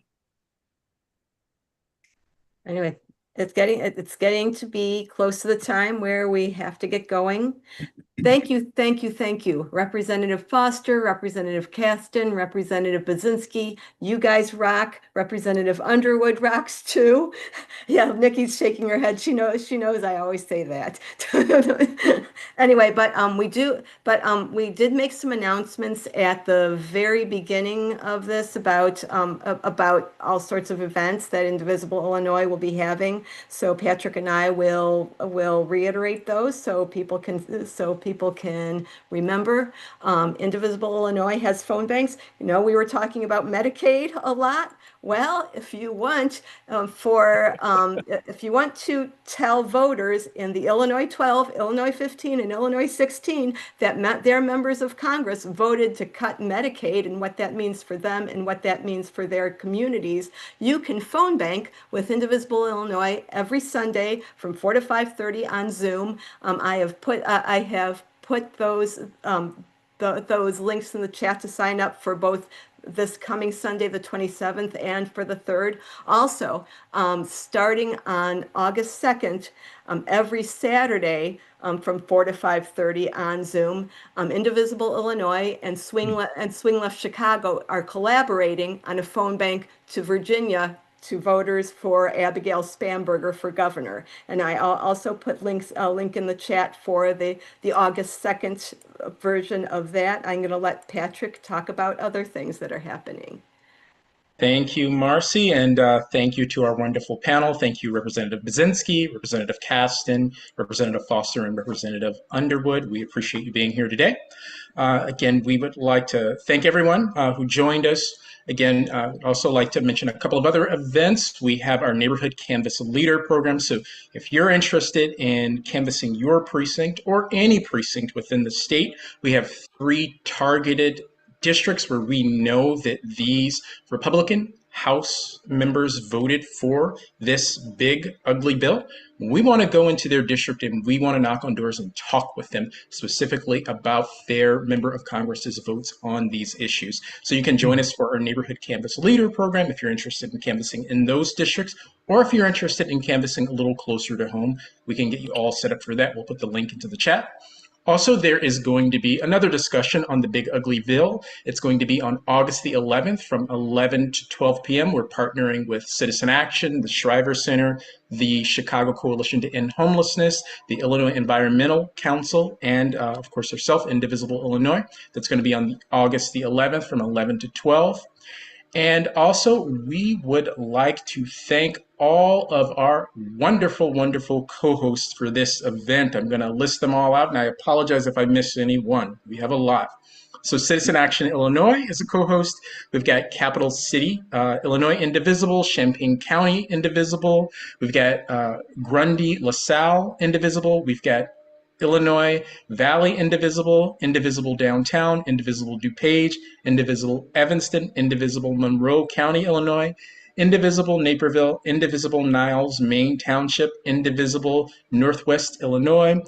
Anyway, it's getting to be close to the time where we have to get going. Thank you. Representative Foster, Representative Casten, Representative Budzinski, you guys rock. Representative Underwood rocks too. Yeah, Nikki's shaking her head. She knows I always say that. Anyway, we did make some announcements at the very beginning of this about all sorts of events that Indivisible Illinois will be having. So Patrick and I will reiterate those so people can remember. Indivisible Illinois has phone banks. You know, we were talking about Medicaid a lot. Well, if you want to tell voters in the Illinois 12, Illinois 15, and Illinois 16 that their members of Congress voted to cut Medicaid and what that means for them and what that means for their communities, you can phone bank with Indivisible Illinois every Sunday from 4 to 5:30 on Zoom. I have put those links in the chat to sign up for both this coming Sunday, the 27th, and for the 3rd. Also, starting on August 2nd, every Saturday from 4 to 5:30 on Zoom, Indivisible Illinois and Swing Left Chicago are collaborating on a phone bank to Virginia to voters for Abigail Spamberger for governor. And I'll also put a link in the chat for the August 2nd version of that. I'm going to let Patrick talk about other things that are happening. Thank you, Marcy, and thank you to our wonderful panel. Thank you, Representative Budzinski, Representative Casten, Representative Foster, and Representative Underwood. We appreciate you being here today. Again, we would like to thank everyone who joined us. Again, I'd also like to mention a couple of other events. We have our Neighborhood Canvas Leader program. So if you're interested in canvassing your precinct or any precinct within the state, we have 3 targeted districts where we know that these Republican House members voted for this big, ugly bill. We want to go into their district and we want to knock on doors and talk with them specifically about their member of Congress's votes on these issues. So you can join us for our Neighborhood Canvas Leader program if you're interested in canvassing in those districts, or if you're interested in canvassing a little closer to home, we can get you all set up for that. We'll put the link into the chat. Also, there is going to be another discussion on the big ugly bill. It's going to be on August the 11th from 11 to 12 p.m. We're partnering with Citizen Action, the Shriver Center, the Chicago Coalition to End Homelessness, the Illinois Environmental Council, and of course herself, Indivisible Illinois. That's going to be on August the 11th from 11 to 12. And also, we would like to thank all of our wonderful, wonderful co-hosts for this event. I'm going to list them all out, and I apologize if I missed any one. We have a lot. So Citizen Action Illinois is a co-host. We've got Capital City, Illinois Indivisible, Champaign County Indivisible. We've got Grundy, LaSalle Indivisible. We've got Illinois Valley Indivisible, Indivisible Downtown, Indivisible DuPage, Indivisible Evanston, Indivisible Monroe County, Illinois, Indivisible Naperville, Indivisible Niles, Maine Township, Indivisible Northwest Illinois,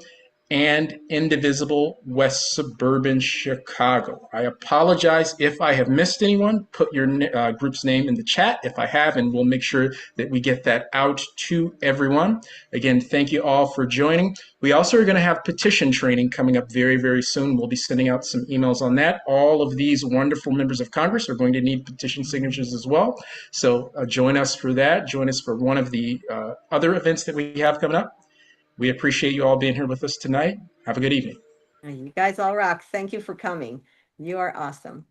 and Indivisible West Suburban Chicago. I apologize if I have missed anyone. Put your group's name in the chat if I have, and we'll make sure that we get that out to everyone. Again, thank you all for joining. We also are going to have petition training coming up very, very soon. We'll be sending out some emails on that. All of these wonderful members of Congress are going to need petition signatures as well. So join us for that. Join us for one of the other events that we have coming up. We appreciate you all being here with us tonight. Have a good evening. You guys all rock. Thank you for coming. You are awesome.